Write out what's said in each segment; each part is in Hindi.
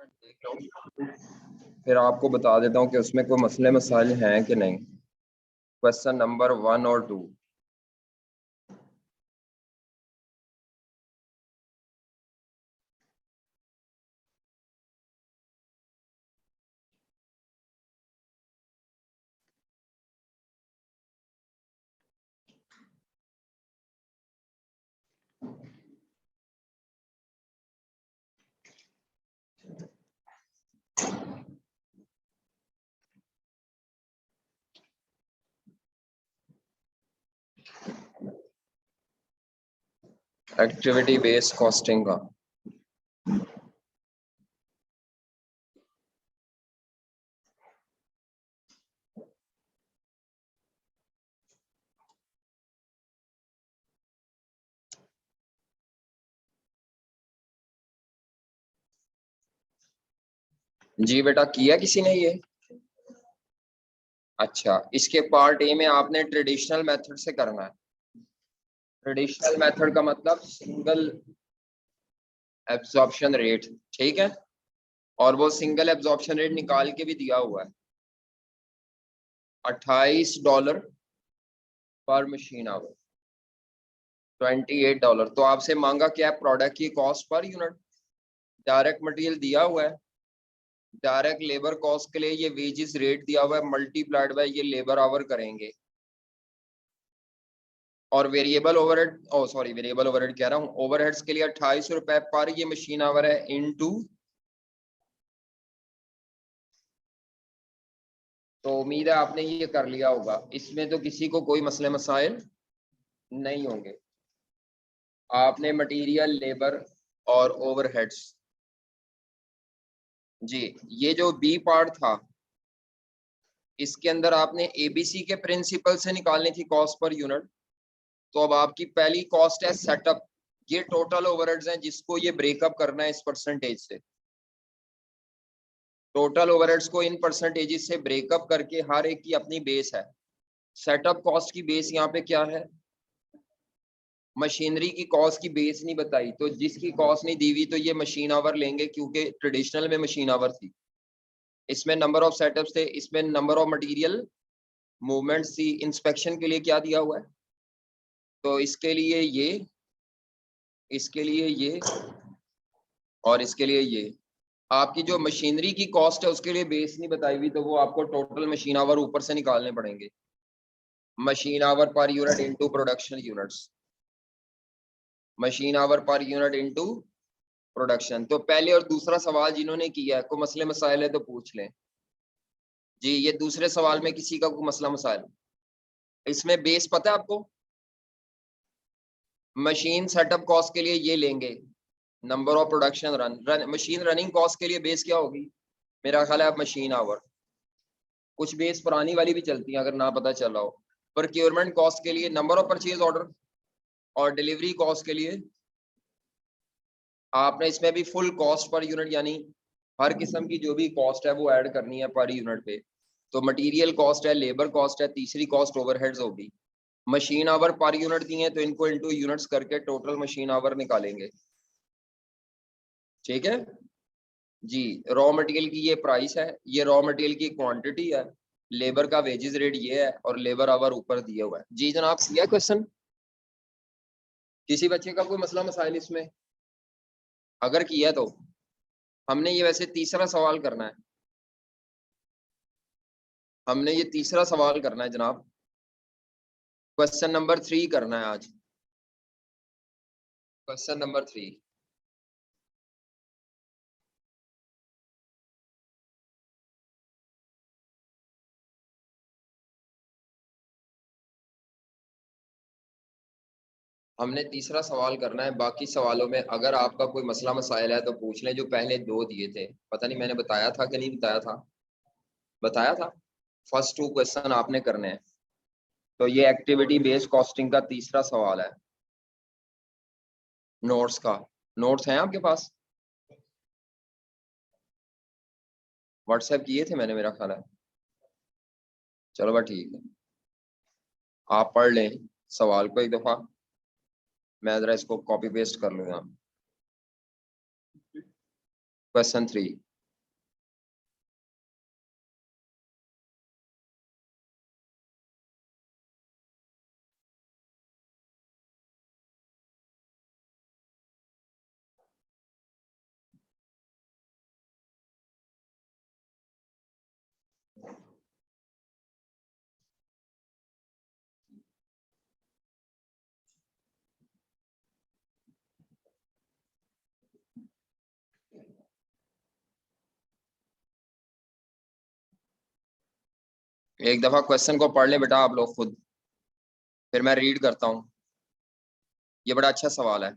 देख लो, फिर आपको बता देता हूँ कि उसमें कोई मसले मसाइल हैं कि नहीं। क्वेश्चन नंबर 1 और 2। एक्टिविटी बेस्ड कॉस्टिंग का जी बेटा, किया किसी ने ये? अच्छा, इसके पार्ट ए में आपने ट्रेडिशनल मेथड से करना है। ट्रेडिशनल मेथड का मतलब सिंगल एब्जॉर्प्शन रेट, ठीक है। और वो सिंगल एब्जॉर्प्शन रेट निकाल के भी दिया हुआ है, $28 पर मशीन आवर, $28। तो आपसे मांगा क्या है? प्रोडक्ट की cost per unit. Direct material दिया हुआ है, डायरेक्ट लेबर कॉस्ट के लिए ये वेजेस रेट दिया हुआ है, मल्टीप्लाइड बाय ये लेबर आवर करेंगे। और वेरिएबल ओवरहेड, ओ सॉरी वेरिएबल ओवरहेड कह रहा हूँ, ओवरहेड्स के लिए 28 रुपए पर ये मशीन आवर है, इनटू। तो उम्मीद है आपने ये कर लिया होगा, इसमें तो किसी को कोई मसले मसाइल नहीं होंगे। आपने मटेरियल, लेबर और ओवरहेड्स, जी ये जो बी पार्ट था इसके अंदर आपने एबीसी के प्रिंसिपल से निकालनी थी कॉस्ट पर यूनिट। तो अब आपकी पहली कॉस्ट है सेटअप। ये टोटल ओवरहेड्स हैं जिसको ये ब्रेकअप करना है इस परसेंटेज से। टोटल ओवरहेड्स को इन परसेंटेजेस से ब्रेकअप करके हर एक की अपनी बेस है। सेटअप कॉस्ट की बेस यहाँ पे क्या है? मशीनरी की कॉस्ट की बेस नहीं बताई, तो जिसकी कॉस्ट नहीं दी हुई तो ये मशीन आवर लेंगे, क्योंकि ट्रेडिशनल में मशीन आवर थी। इसमें नंबर ऑफ सेटअप्स थे, इसमें नंबर ऑफ मटेरियल मूवमेंट्स थी। इंस्पेक्शन के लिए क्या दिया हुआ है? तो इसके लिए ये, इसके लिए ये और इसके लिए ये। आपकी जो मशीनरी की कॉस्ट है उसके लिए बेस नहीं बताई हुई, तो वो आपको टोटल मशीन आवर ऊपर से निकालने पड़ेंगे। Machine our per unit into production units, machine our per unit into production. तो पहले और दूसरा सवाल जिन्होंने किया है, कोई मसले मसाइल है तो पूछ लें। जी ये दूसरे सवाल में किसी का कोई मसला मसाइल? इसमें बेस पता है आपको? मशीन सेटअप कॉस्ट के लिए ये लेंगे, number of production run, machine running cost के लिए बेस क्या होगी? मेरा ख्याल है मशीन आवर। कुछ बेस पुरानी वाली भी चलती है अगर ना पता चला हो। प्रोक्योरमेंट कॉस्ट के लिए नंबर ऑफ परचेज ऑर्डर, और डिलीवरी कॉस्ट के लिए आपने इसमें भी फुल कॉस्ट पर यूनिट, यानी हर किस्म की जो भी कॉस्ट है वो ऐड करनी है पर यूनिट पे। तो मटेरियल कॉस्ट है, लेबर कॉस्ट है, तीसरी कॉस्ट ओवरहेड्स होगी। मशीन आवर पर यूनिट दिए तो इनको इनटू यूनिट्स करके टोटल मशीन आवर निकालेंगे, ठीक है जी। रॉ मटेरियल की ये प्राइस है, ये रॉ मटेरियल की क्वांटिटी है, लेबर का वेजेस रेट ये है, और लेबर आवर ऊपर दिया हुआ है। जी जनाब, किया क्वेश्चन? किसी बच्चे का कोई मसला मसाइल इसमें? अगर किया तो हमने ये वैसे तीसरा सवाल करना है, हमने ये तीसरा सवाल करना है जनाब। क्वेश्चन नंबर 3 करना है आज, क्वेश्चन नंबर 3। हमने तीसरा सवाल करना है। बाकी सवालों में अगर आपका कोई मसला मसाइल है तो पूछ लें। जो पहले दो दिए थे, पता नहीं मैंने बताया था कि नहीं बताया था? बताया था। फर्स्ट 2 क्वेश्चन आपने करने हैं। तो ये एक्टिविटी बेस्ड कॉस्टिंग का तीसरा सवाल है, नोट्स का। नोट्स हैं आपके पास? व्हाट्सएप किए थे मैंने, मेरा ख्याल है। चलो भाई ठीक है, आप पढ़ लें सवाल को एक दफा, मैं जरा इसको कॉपी पेस्ट कर लूंगा। क्वेश्चन 3, एक दफा क्वेश्चन को पढ़ लें बेटा आप लोग खुद, फिर मैं रीड करता हूँ। ये बड़ा अच्छा सवाल है।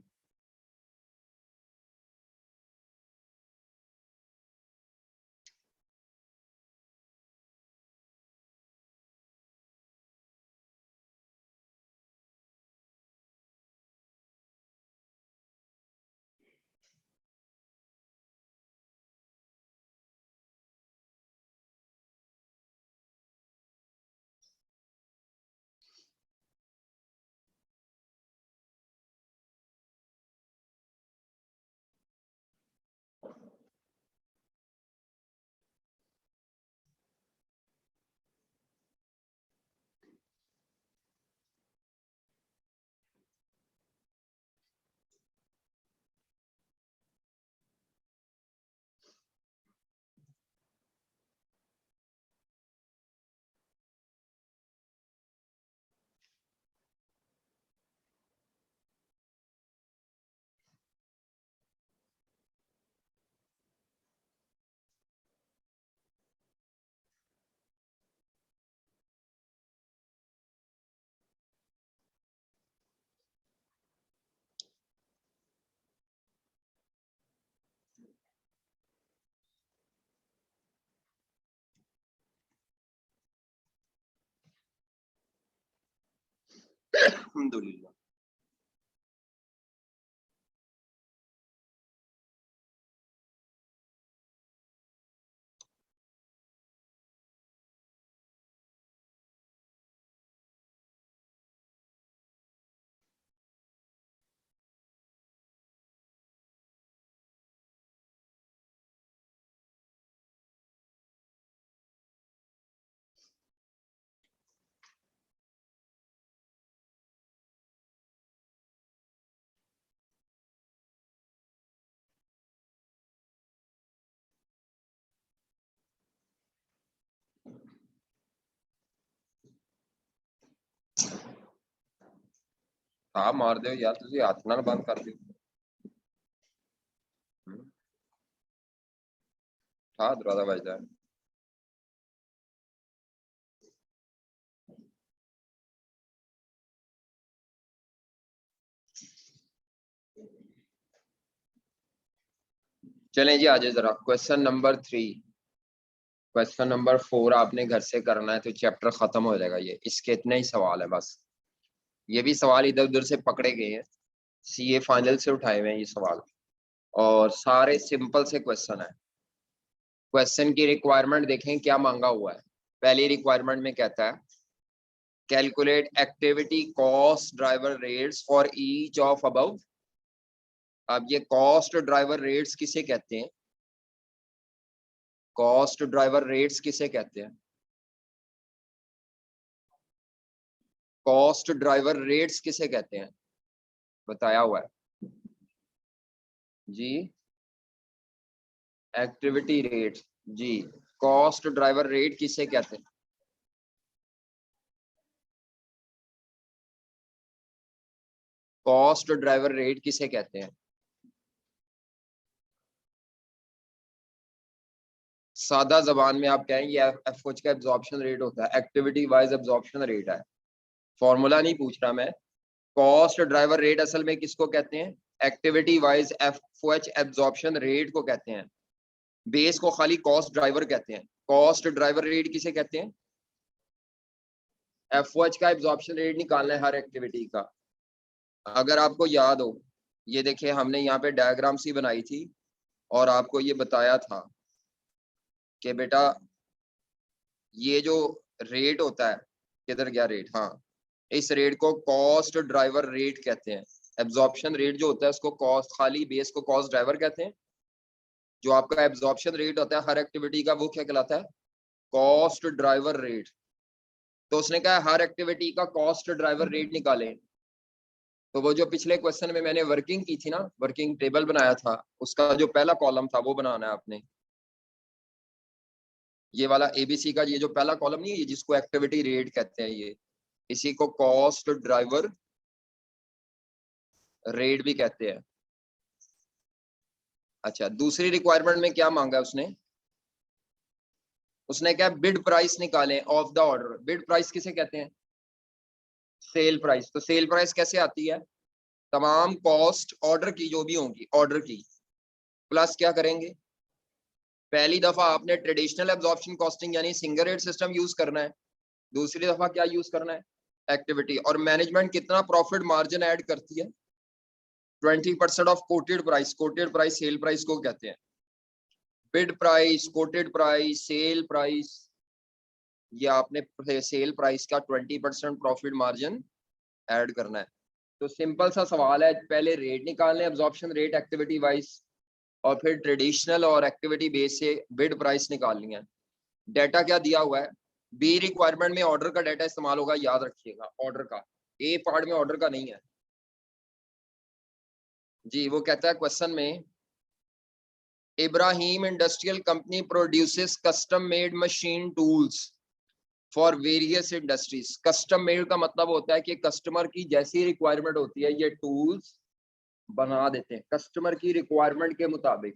अल्हम्दुलिल्लाह। हाँ मार दो यार, तुझे हाथ ना बंद कर दो। हाँ दरवाजा बजदा है। चलें जी आजे जरा क्वेश्चन नंबर 3। क्वेश्चन नंबर 4 आपने घर से करना है तो चैप्टर खत्म हो जाएगा। ये इसके इतने ही सवाल है बस। ये भी सवाल इधर उधर से पकड़े गए हैं, सीए फाइनल से उठाए हुए हैं ये सवाल, और सारे सिंपल से क्वेश्चन है। क्वेश्चन की रिक्वायरमेंट देखें क्या मांगा हुआ है। पहली रिक्वायरमेंट में कहता है calculate activity cost driver rates for each of above. अब ये कॉस्ट ड्राइवर रेट्स किसे कहते हैं? कॉस्ट ड्राइवर रेट्स किसे कहते हैं? कॉस्ट ड्राइवर रेट्स किसे कहते हैं? बताया हुआ है जी। एक्टिविटी रेट जी। कॉस्ट ड्राइवर रेट किसे कहते हैं? कॉस्ट ड्राइवर रेट किसे कहते हैं? सादा जबान में आप कहें ये एफओच का एब्जॉर्प्शन रेट होता है, एक्टिविटी वाइज एब्जॉर्प्शन रेट है। फॉर्मूला नहीं पूछ रहा मैं। कॉस्ट ड्राइवर रेट असल में किसको कहते हैं? Activity wise FOH absorption rate को कहते हैं। बेस को खाली कॉस्ट ड्राइवर कहते हैं। कॉस्ट ड्राइवर रेट किसे कहते हैं? एफओएच का एब्जॉर्प्शन रेट निकालना है हर एक्टिविटी का। अगर आपको याद हो, ये देखिए हमने यहाँ पे डायग्राम सी बनाई थी और आपको ये बताया था कि बेटा ये जो रेट होता है, किधर गया रेट, हाँ, इस रेट को कॉस्ट ड्राइवर रेट कहते हैं। एब्जॉर्प्शन रेट जो होता है उसको कॉस्ट, खाली बेस को कॉस्ट ड्राइवर कहते हैं। जो आपका एब्जॉर्प्शन रेट होता है हर एक्टिविटी का वो क्या कहलाता है? Cost driver rate. तो उसने कहा हर एक्टिविटी का कॉस्ट ड्राइवर रेट निकालें। तो वो जो पिछले क्वेश्चन में मैंने वर्किंग की थी ना, वर्किंग टेबल बनाया था, उसका जो पहला कॉलम था वो बनाना है आपने। ये वाला एबीसी का ये जो पहला कॉलम नहीं है, ये जिसको एक्टिविटी रेट कहते हैं, ये इसी को कॉस्ट ड्राइवर रेट भी कहते हैं। अच्छा, दूसरी रिक्वायरमेंट में क्या मांगा उसने? उसने क्या बिड प्राइस निकाले of the order. Bid price किसे कहते हैं? Sale price. तो सेल प्राइस कैसे आती है? तमाम कॉस्ट ऑर्डर की जो भी होंगी ऑर्डर की प्लस क्या करेंगे, पहली दफा आपने ट्रेडिशनल एब्जॉर्प्शन कॉस्टिंग यानी सिंगल रेट सिस्टम यूज करना है, दूसरी दफा क्या यूज करना है, एक्टिविटी। और मैनेजमेंट कितना प्रॉफिट मार्जिन ऐड करती है? 20% of coated price. Coated price sale price को कहते हैं। Bid price, coated price, sale price, ये आपने सेल प्राइस का 20% प्रॉफिट मार्जिन ऐड करना है। तो सिंपल सा सवाल है, पहले रेट निकालने एब्जॉर्प्शन रेट एक्टिविटी वाइज, और फिर ट्रेडिशनल और एक्टिविटी बेस से बिड प्राइस निकालनी है। डाटा क्या दिया हुआ है? बी रिक्वायरमेंट में ऑर्डर का डाटा इस्तेमाल होगा, याद रखिएगा ऑर्डर का, ए पार्ट में ऑर्डर का नहीं है जी। वो कहता है क्वेश्चन में, Ibrahim industrial company produces custom made machine tools for various industries. Custom made का मतलब होता है कि कस्टमर की जैसी रिक्वायरमेंट होती है ये टूल्स बना देते हैं कस्टमर की रिक्वायरमेंट के मुताबिक।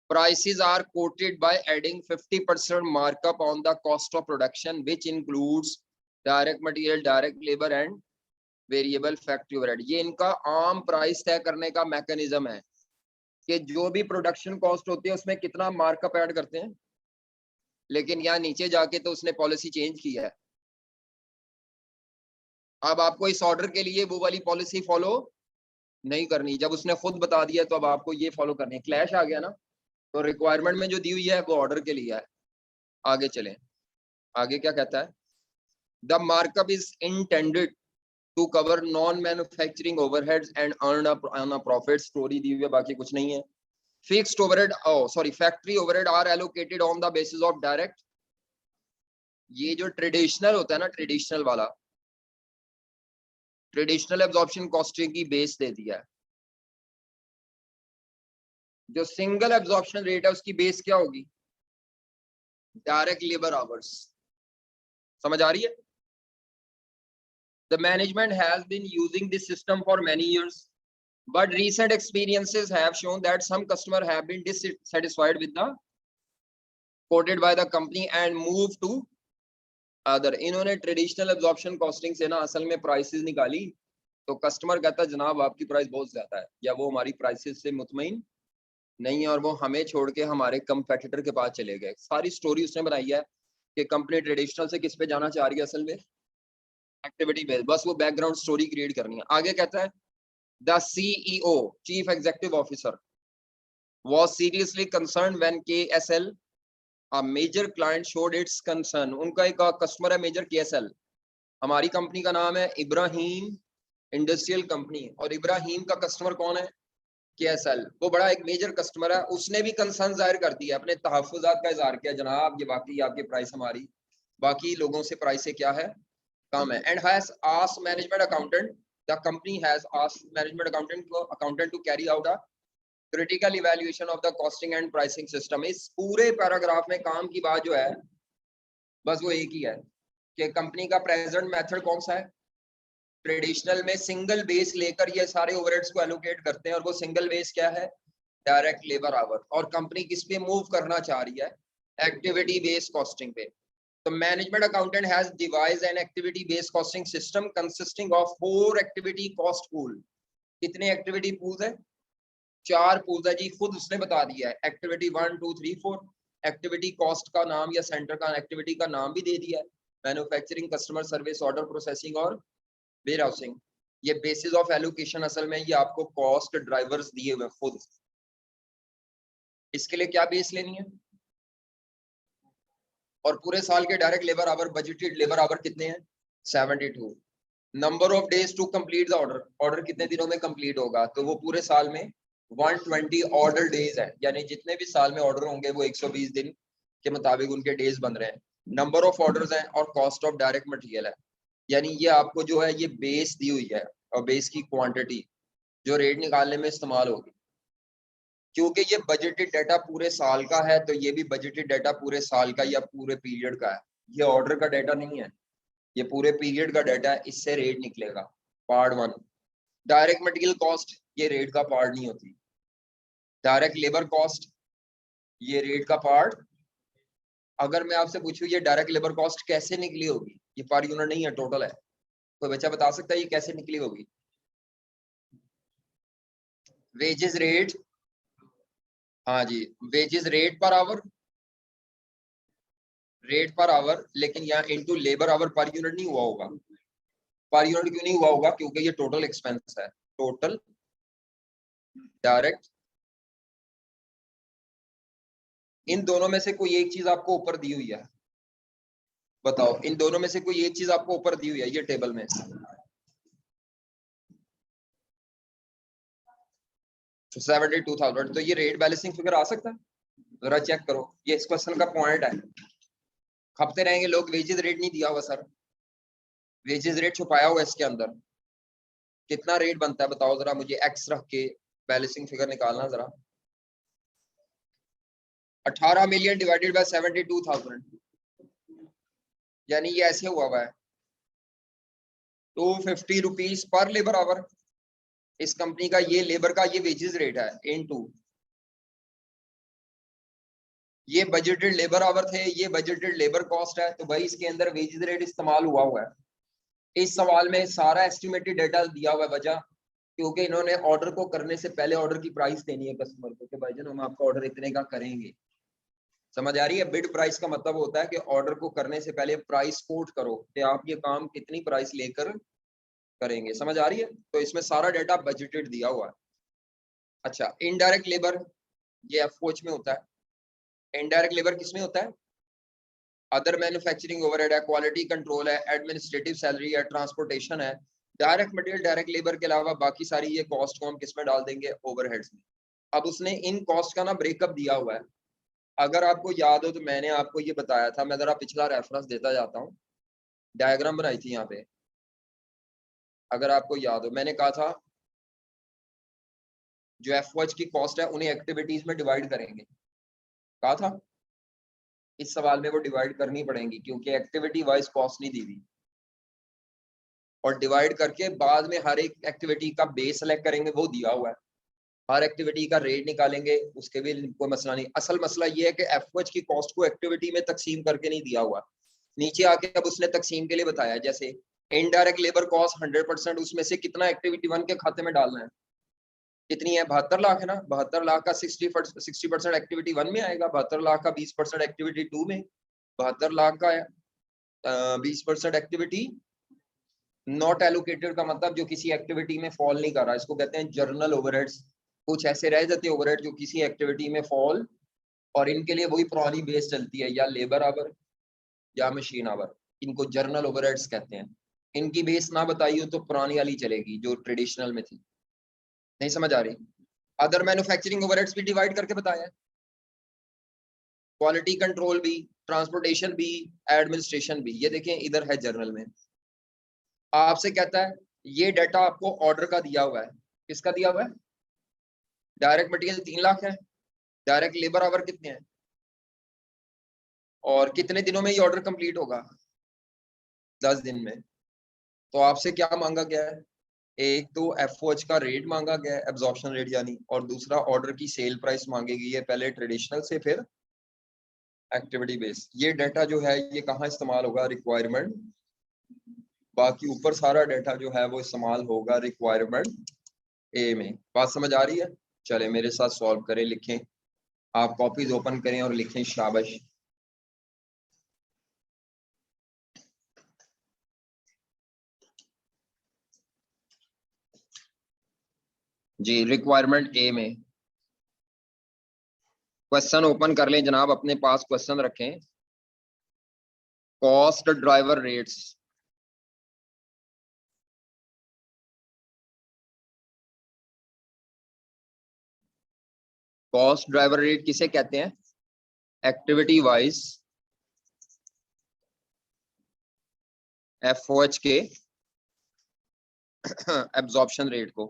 Prices are quoted by adding 50% markup on the cost of production, which includes direct material, direct labor and variable factory overhead। ये इनका आम प्राइस तय करने का मैकेनिज्म है कि जो भी प्रोडक्शन कॉस्ट होती है उसमें कितना मार्कअप ऐड करते हैं। लेकिन यहाँ नीचे जाके तो उसने पॉलिसी चेंज की है। अब आपको इस ऑर्डर के लिए वो वाली पॉलिसी फॉलो नहीं करनी, जब उसने खुद बता दिया तो अब आपको ये फॉलो करनी है। क्लैश आ गया ना? तो रिक्वायरमेंट में जो दी हुई है वो ऑर्डर के लिए है। आगे चलें, आगे क्या कहता है? The markup is intended to cover non manufacturing overheads and earn a profit. Story दी हुई है, बाकी कुछ नहीं है। Fixed overhead factory overhead are allocated on the basis of direct. ये जो ट्रेडिशनल होता है ना, ट्रेडिशनल वाला, ट्रेडिशनल एब्जॉर्प्शन कॉस्टिंग की बेस दे दिया है। जो सिंगल एब्जॉर्प्शन रेट है उसकी बेस क्या होगी? Direct labour hours. समझ आ रही है? The management has been using this system for many years, but recent experiences have shown that some customers have been dissatisfied with the quoted by the company and moved to other। इन्होंने ट्रेडिशनल एब्जॉर्प्शन कॉस्टिंग से ना असल में प्राइसेस निकाली, तो कस्टमर कहता है जनाब आपकी प्राइस बहुत ज्यादा है, या वो हमारी प्राइसेस से मुतमईन नहीं है, और वो हमें छोड़ के हमारे कंपेटिटर के पास चले गए। सारी स्टोरी उसने बनाई है कि कंपनी ट्रेडिशनल से किस पे जाना चाह रही है, असल में एक्टिविटी बेस्ड। बस वो बैकग्राउंड स्टोरी क्रिएट करनी है। आगे कहता है, the CEO chief executive officer was seriously concerned when KSL, a major client, showed its concern। उनका एक कस्टमर है मेजर KSL, हमारी कंपनी का नाम है इब्राहिम इंडस्ट्रियल कंपनी, और इब्राहिम का कस्टमर कौन है? KSL। वो बड़ा एक मेजर कस्टमर है। उसने भी कंसर्न जाहिर कर दिया, अपने तहफ़्फ़ुज़ात का इजहार किया, जनाब ये बाकी आपकी प्राइस हमारी बाकी लोगों से प्राइस से क्या है, कम है। And has asked management accountant, the company has asked management accountant to carry out a critical evaluation of the costing and pricing system. इस पूरे पैराग्राफ में काम की बात जो है बस वो एक ही है कि कंपनी का प्रेजेंट मेथड कौन सा है। ट्रेडिशनल में सिंगल बेस लेकर ये सारे ओवरहेड्स को एलोकेट करते हैं, और वो सिंगल बेस क्या है? Direct labour our. और कंपनी किस पे मूव करना चाह रही है? एक्टिविटी बेस्ड कॉस्टिंग पे। तो management accountant has devised an activity based costing system consisting of 4 activity cost pool. कितने एक्टिविटी पूल्स है? 4 पूल्स है जी, खुद उसने बता दिया है। एक्टिविटी 1 2 3 4। एक्टिविटी कॉस्ट का नाम या सेंटर का एक्टिविटी का नाम भी दे दिया है, manufacturing, customer service, order processing और वेयर हाउसिंग। ये बेसिस ऑफ एलोकेशन असल में ये आपको कॉस्ट ड्राइवर्स दिए हुए खुद। इसके लिए क्या बेस लेनी है? और पूरे साल के direct labour hour, budgeted labour hour कितने हैं? 72। Number of days to complete the order, order कितने दिनों में कंप्लीट होगा? तो वो पूरे साल में 120 ऑर्डर डेज है, यानी जितने भी साल में ऑर्डर होंगे वो 120 दिन के मुताबिक उनके डेज बन रहे हैं। नंबर ऑफ ऑर्डर्स हैं और कॉस्ट ऑफ डायरेक्ट मटेरियल है। यानी ये आपको जो है ये बेस दी हुई है, और बेस की क्वांटिटी जो रेट निकालने में इस्तेमाल होगी। क्योंकि ये बजटेड डाटा पूरे साल का है, तो ये भी बजटेड डाटा पूरे साल का या पूरे पीरियड का है। ये ऑर्डर का डाटा नहीं है, ये पूरे पीरियड का डाटा है। इससे रेट निकलेगा। पार्ट 1 डायरेक्ट मटेरियल कॉस्ट, ये रेट का पार्ट नहीं होती। डायरेक्ट लेबर कॉस्ट, ये रेट का पार्ट अगर मैं आपसे पूछूं ये डायरेक्ट लेबर कॉस्ट कैसे निकली होगी, ये पर यूनिट नहीं है, टोटल है, कोई बच्चा बता सकता है ये कैसे निकली होगी? वेजेस रेट, हाँ जी, wages rate per hour, rate per hour, लेकिन यहाँ into labour hour per unit नहीं हुआ होगा। पर यूनिट क्यों नहीं हुआ होगा? क्योंकि ये टोटल एक्सपेंस है, टोटल डायरेक्ट। इन दोनों में से कोई एक चीज आपको ऊपर दी हुई है, बताओ, इन दोनों में से कोई एक चीज आपको ऊपर दी हुई है ये टेबल में। 72,000, तो ये रेट बैलेंसिंग फिगर आ सकता है? जरा चेक करो, ये इस क्वेश्चन का पॉइंट है। खपते रहेंगे लोग, वेजेस रेट नहीं दिया हुआ सर, वेजेस रेट छुपाया हुआ है इसके अंदर। कितना रेट बनता है बताओ जरा मुझे, एक्स रख के बैलेंसिंग फिगर निकालना जरा। 18 मिलियन डिवाइडेड बाय 72,000, यानी ये ऐसे हुआ है 250 रुपीज पर लेबर आवर। इस कंपनी का ये लेबर का ये वेजेस रेट है, इनटू ये बजटेड लेबर आवर थे, ये बजटेड लेबर कॉस्ट है, तो भाई इसके अंदर वेजेस रेट इस्तेमाल हुआ है। इस सवाल में सारा एस्टिमेटेड डेटा दिया हुआ है, वजह क्योंकि इन्होंने ऑर्डर को करने से पहले ऑर्डर की प्राइस देनी है कस्टमर को कि भाईजान हम आपका ऑर्डर इतने का करेंगे। समझ आ रही है? बिड प्राइस का मतलब होता है कि ऑर्डर को करने से पहले प्राइस कोट करो कि आप ये काम कितनी प्राइस लेकर करेंगे। समझ आ रही है? तो इसमें सारा डेटा बजटेड दिया हुआ है। अच्छा, इनडायरेक्ट लेबर ये एफओएच में होता है। इनडायरेक्ट लेबर किस में होता है? अदर मैन्युफैक्चरिंग ओवरहेड है, क्वालिटी कंट्रोल है, एडमिनिस्ट्रेटिव सैलरी है, ट्रांसपोर्टेशन है। डायरेक्ट मटेरियल डायरेक्ट लेबर के अलावा बाकी सारी ये कॉस्ट को हम किस में डाल देंगे? ओवरहेड्स में। अब उसने इन कॉस्ट का ना ब्रेकअप दिया हुआ है। अगर आपको याद हो तो मैंने आपको ये बताया था, मैं जरा पिछला रेफरेंस देता जाता हूँ, डायग्राम बनाई थी यहाँ पे, अगर आपको याद हो मैंने कहा था जो एफओएच की कॉस्ट है उन्हें एक्टिविटीज में डिवाइड करेंगे, कहा था। इस सवाल में वो डिवाइड करनी पड़ेंगी क्योंकि एक्टिविटी वाइज कॉस्ट नहीं दी हुई, और डिवाइड करके बाद में हर एक एक्टिविटी का बेस सेलेक्ट करेंगे, वो दिया हुआ है। हर एक्टिविटी का रेट निकालेंगे, उसके भी कोई मसला नहीं। असल मसला ये है कि एफओएच की कॉस्ट को एक्टिविटी में तकसीम करके नहीं दिया हुआ, नीचे आके अब उसने तकसीम के लिए बताया। जैसे इनडायरेक्ट लेबर कॉस्ट 100%, उसमें से कितना एक्टिविटी 1 के खाते में डालना है? कितनी है? 72 लाख है ना। 72 लाख का 60% एक्टिविटी 1 में आएगा, 72 लाख का 20% एक्टिविटी 2 में, 72 लाख का 20% एक्टिविटी नॉट एलोकेटेड का मतलब जो किसी एक्टिविटी में फॉल नहीं कर रहा, इसको कहते हैं जर्नल ओवरहेड्स। कुछ ऐसे रह जाते हैं ओवरहेड जो किसी एक्टिविटी में फॉल, और इनके लिए वही पुरानी बेस चलती है, या लेबर आवर या मशीन आवर, इनको जर्नल ओवरहेड्स कहते हैं। इनकी बेस ना बताई हो तो पुरानी वाली चलेगी जो ट्रेडिशनल में थी। नहीं समझ आ रही? अदर मैन्युफैक्चरिंग ओवरहेड्स भी डिवाइड करके बताया है, क्वालिटी कंट्रोल भी, ट्रांसपोर्टेशन भी, एडमिनिस्ट्रेशन भी। ये देखें इधर है जर्नल में। आपसे कहता है ये डाटा आपको ऑर्डर का दिया हुआ है, किसका दिया हुआ है? डायरेक्ट मटेरियल 3 लाख है, डायरेक्ट लेबर आवर कितने हैं, और कितने दिनों में ये ऑर्डर कंप्लीट होगा? 10 दिन में। तो आपसे क्या मांगा गया है? एक तो एफओएच का रेट मांगा गया है, एब्जॉर्प्शन रेट यानी, और दूसरा ऑर्डर की सेल प्राइस मांगी गई है, पहले ट्रेडिशनल से फिर एक्टिविटी बेस। ये डाटा जो है ये कहाँ इस्तेमाल होगा? रिक्वायरमेंट। बाकी ऊपर सारा डाटा जो है वो इस्तेमाल होगा रिक्वायरमेंट ए में। बात समझ आ रही है? चले मेरे साथ सॉल्व करें, लिखें, आप कॉपीज ओपन करें और लिखें शाबाश। जी, रिक्वायरमेंट ए में क्वेश्चन ओपन कर लें जनाब, अपने पास क्वेश्चन रखें। Cost driver rates, cost driver rate किसे कहते हैं? एक्टिविटी वाइज एफओएच के एब्जॉर्प्शन रेट को।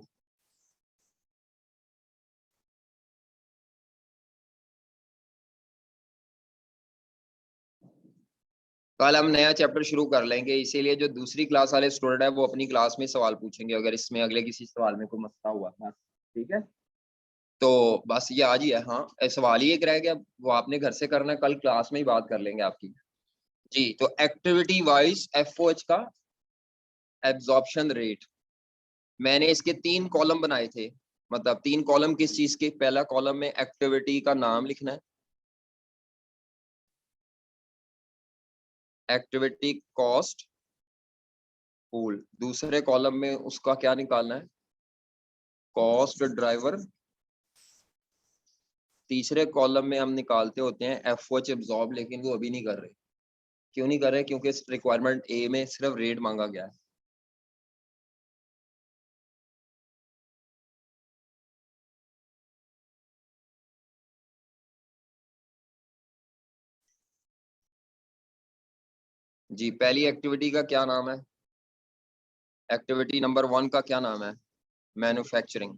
कल हम नया चैप्टर शुरू कर लेंगे, इसीलिए जो दूसरी क्लास वाले स्टूडेंट है वो अपनी क्लास में सवाल पूछेंगे अगर इसमें अगले किसी सवाल में कोई मसला हुआ था। ठीक है? तो बस ये आज ही है। हाँ, सवाल ही एक रह गया, वो आपने घर से करना है, कल क्लास में ही बात कर लेंगे आपकी। जी, तो एक्टिविटी वाइज एफओएच का एब्जॉर्प्शन रेट, मैंने इसके 3 कॉलम बनाए थे। मतलब 3 कॉलम किस चीज के? पहला कॉलम में एक्टिविटी का नाम लिखना है, एक्टिविटी कॉस्ट पूल। दूसरे कॉलम में उसका क्या निकालना है? Cost driver. तीसरे कॉलम में हम निकालते होते हैं एफओएच एब्जॉर्ब, लेकिन वो अभी नहीं कर रहे। क्यों नहीं कर रहे? क्योंकि रिक्वायरमेंट ए में सिर्फ रेट मांगा गया है। जी, पहली एक्टिविटी का क्या नाम है? एक्टिविटी नंबर 1 का क्या नाम है? मैन्युफैक्चरिंग।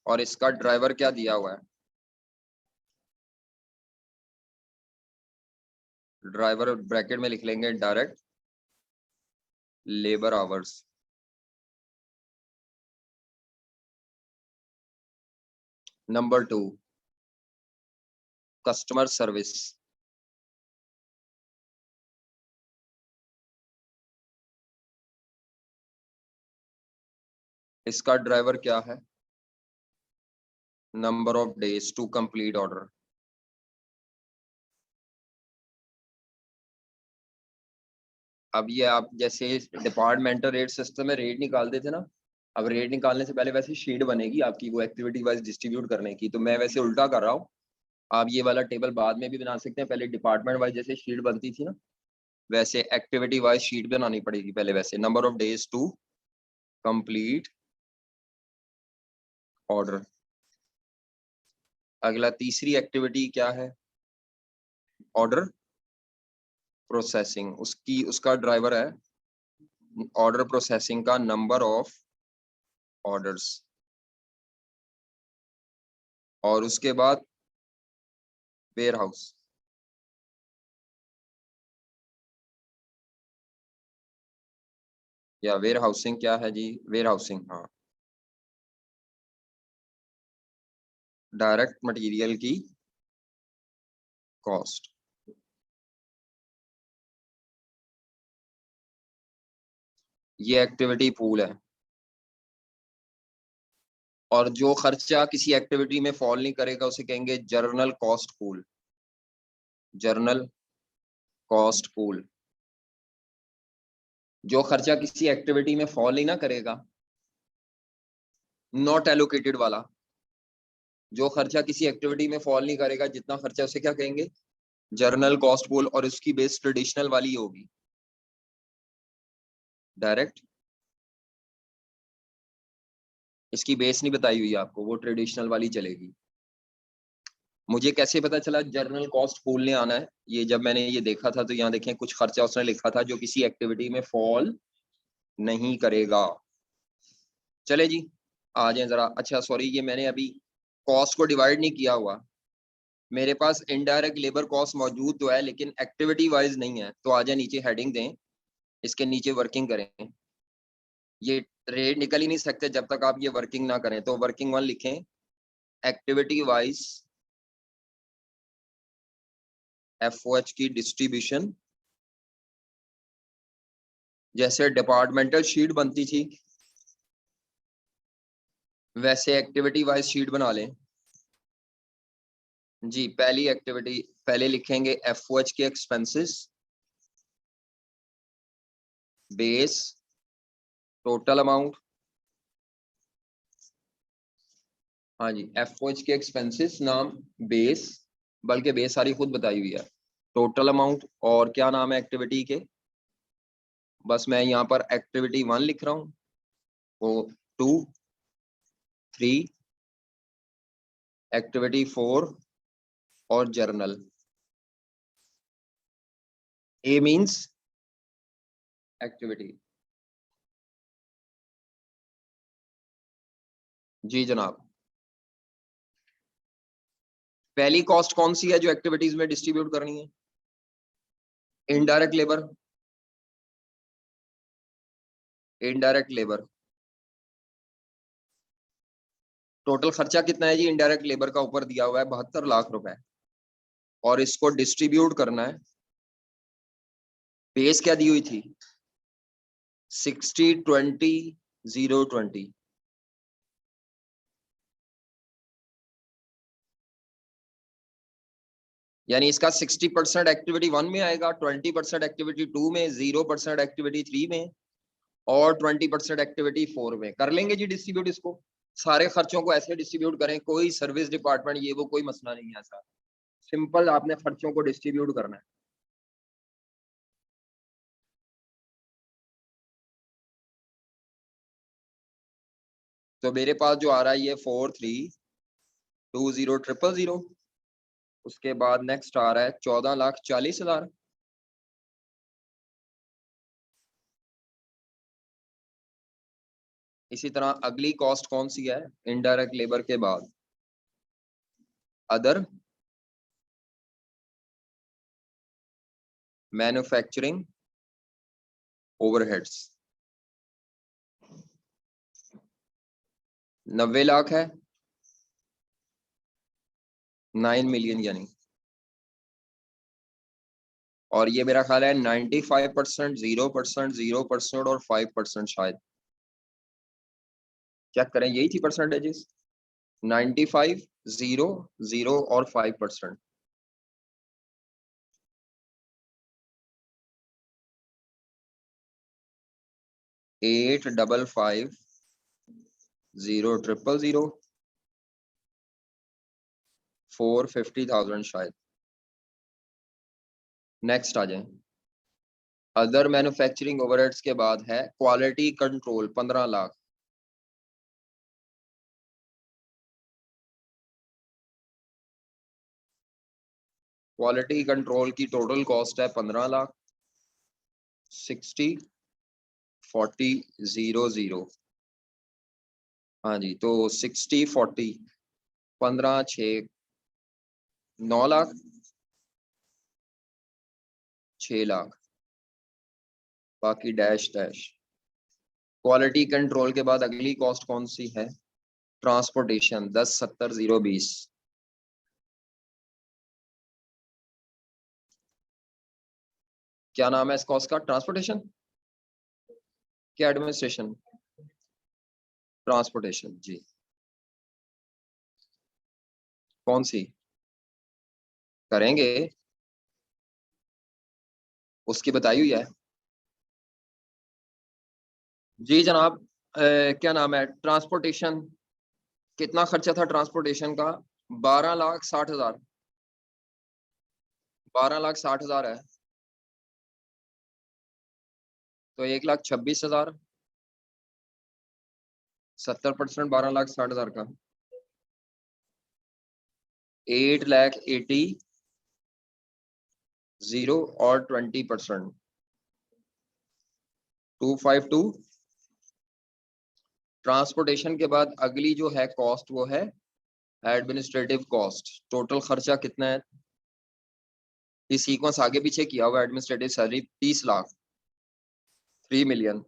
और इसका ड्राइवर क्या दिया हुआ है? ड्राइवर ब्रैकेट में लिख लेंगे direct labour hours. Number 2 customer service. इसका ड्राइवर क्या है? Number of days to complete order. अब ये आप जैसे डिपार्टमेंटल रेट सिस्टम में रेट निकालते थे ना, अब रेट निकालने से पहले वैसे शीट बनेगी आपकी वो एक्टिविटी वाइज डिस्ट्रीब्यूट करने की। तो मैं वैसे उल्टा कर रहा हूँ, आप ये वाला टेबल बाद में भी बना सकते हैं। पहले डिपार्टमेंट वाइज जैसे शीट बनती थी ना, वैसे एक्टिविटी वाइज शीट बनानी पड़ेगी पहले। वैसे number of days to complete order. अगला तीसरी एक्टिविटी क्या है? Order processing. उसका ड्राइवर है ऑर्डर प्रोसेसिंग का नंबर ऑफ ऑर्डर्स। और उसके बाद वेयर हाउस। या वेयर हाउसिंग क्या है जी? वेयर हाउसिंग, हाँ, डायरेक्ट मटेरियल की कॉस्ट। ये एक्टिविटी पूल है। और जो खर्चा किसी एक्टिविटी में फॉल नहीं करेगा उसे कहेंगे journal cost pool. Journal cost pool. जो खर्चा किसी एक्टिविटी में फॉल ही ना करेगा, नॉट एलोकेटेड वाला, जो खर्चा किसी एक्टिविटी में फॉल नहीं करेगा जितना खर्चा, उसे क्या कहेंगे? Journal cost pool. और उसकी बेस ट्रेडिशनल वाली होगी, डायरेक्ट। इसकी बेस नहीं बताई हुई आपको, वो ट्रेडिशनल वाली चलेगी। मुझे कैसे पता चला जर्नल कॉस्ट पूल ने आना है? ये जब मैंने ये देखा था तो यहाँ देखें कुछ खर्चा उसने लिखा था जो किसी एक्टिविटी में फॉल नहीं करेगा। चले जी, आ जाए जरा। अच्छा सॉरी, ये मैंने अभी कॉस्ट को डिवाइड नहीं किया हुआ। मेरे पास इनडायरेक्ट लेबर कॉस्ट मौजूद तो है लेकिन एक्टिविटी वाइज नहीं है। तो आ जाए नीचे हेडिंग दें, इसके नीचे वर्किंग करें। ये रेट निकल ही नहीं सकते जब तक आप ये वर्किंग ना करें। तो वर्किंग 1 लिखें, एक्टिविटी वाइज एफओएच की डिस्ट्रीब्यूशन। जैसे डिपार्टमेंटल शीट बनती थी वैसे एक्टिविटी वाइज शीट बना लें। जी, पहली एक्टिविटी पहले लिखेंगे एफओएच के एक्सपेंसेस बेस टोटल अमाउंट। हाँ जी, एफओएच के एक्सपेंसेस नाम बेस, बल्कि बेस सारी खुद बताई हुई है। टोटल अमाउंट और क्या नाम है एक्टिविटी के? बस मैं यहाँ पर एक्टिविटी 1 लिख रहा हूँ, वो 2 3 एक्टिविटी 4 और जर्नल। ए मींस एक्टिविटी। जी जनाब। पहली कॉस्ट कौन सी है जो एक्टिविटीज में डिस्ट्रीब्यूट करनी है? Indirect labour. Indirect labour total खर्चा कितना है जी इनडायरेक्ट लेबर का, ऊपर दिया हुआ है 72 लाख रुपए, और इसको डिस्ट्रीब्यूट करना है। बेस क्या दी हुई थी 60-20-0-20, यानी इसका 60% एक्टिविटी 1 में आएगा, 20% एक्टिविटी 2 में, 0% एक्टिविटी 3 में, और 20% एक्टिविटी 4 में। कर लेंगे जी डिस्ट्रीब्यूट इसको, सारे खर्चों को ऐसे डिस्ट्रीब्यूट करें, कोई सर्विस डिपार्टमेंट ये वो कोई मसला नहीं है ऐसा, सिंपल आपने खर्चों को डिस्ट्रीब्यूट करना है। तो मेरे पास जो आ रहा है ये 43200000, उसके बाद नेक्स्ट आ रहा है 14,40,000। इसी तरह अगली कॉस्ट कौन सी है इनडायरेक्ट लेबर के बाद, अदर मैन्युफैक्चरिंग ओवरहेड्स, 90 लाख है, 9 मिलियन यानी, और ये मेरा ख्याल है 95%, 0%, 0% और 5% शायद, चेक करें यही थी परसेंटेजेस, 95, 0, 0 और 5%। एट डबल 5,000,000 450,000 शायद। नेक्स्ट आ जाए, अदर मैन्युफैक्चरिंग ओवरहेड्स के बाद है quality control 15 lakh, quality control की टोटल कॉस्ट है 15 लाख, 60-40-0-0। हाँ जी, तो 60-40, 15, 6, 9 लाख, 6 लाख, बाकी डैश डैश। क्वालिटी कंट्रोल के बाद अगली कॉस्ट कौन सी है, ट्रांसपोर्टेशन 10-70-0-20। क्या नाम है इस कॉस्ट का, ट्रांसपोर्टेशन क्या एडमिनिस्ट्रेशन, ट्रांसपोर्टेशन जी। कौन सी करेंगे, उसकी बताई हुई है जी जनाब। क्या नाम है ट्रांसपोर्टेशन, कितना खर्चा था ट्रांसपोर्टेशन का, 12,60,000, 12,60,000 है, तो 1,26,000, 70% 12,60,000 का 8,80,000 और 20% 252। ट्रांसपोर्टेशन के बाद अगली जो है कॉस्ट वो है एडमिनिस्ट्रेटिव कॉस्ट, टोटल खर्चा कितना है, इस सीक्वेंस आगे पीछे किया हुआ, एडमिनिस्ट्रेटिव सैलरी 30 लाख, 3 मिलियन।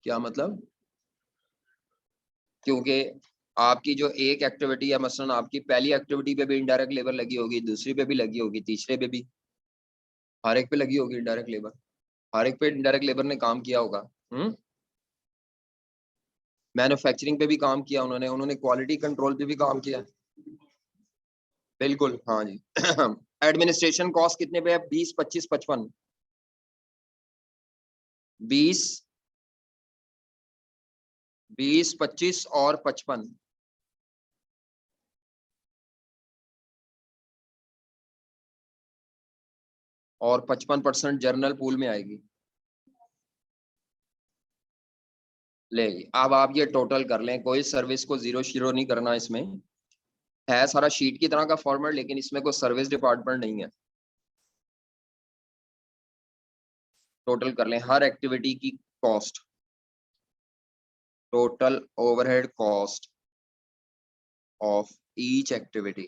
क्या मतलब, क्योंकि आपकी जो एक एक्टिविटी है, मसलन आपकी पहली एक्टिविटी पे भी इनडायरेक्ट लेबर लगी होगी, दूसरी पे भी लगी होगी, तीसरे पे भी, हर एक पे लगी होगी इनडायरेक्ट लेबर, हर एक पे इनडायरेक्ट लेबर ने काम किया होगा। मैन्युफैक्चरिंग पे भी काम किया उन्होंने, उन्होंने क्वालिटी कंट्रोल पे भी काम किया, बिल्कुल हाँ जी। एडमिनिस्ट्रेशन कॉस्ट कितने पे है, 20, 25, 55, 20, 20, 25 और 55, और 55% जर्नल पूल में आएगी। ले अब आप ये टोटल कर लें, कोई सर्विस को जीरो शीरो नहीं करना, इसमें है सारा शीट की तरह का फॉर्मेट, लेकिन इसमें कोई सर्विस डिपार्टमेंट नहीं है। टोटल कर लें हर एक्टिविटी की cost, total overhead cost of each activity,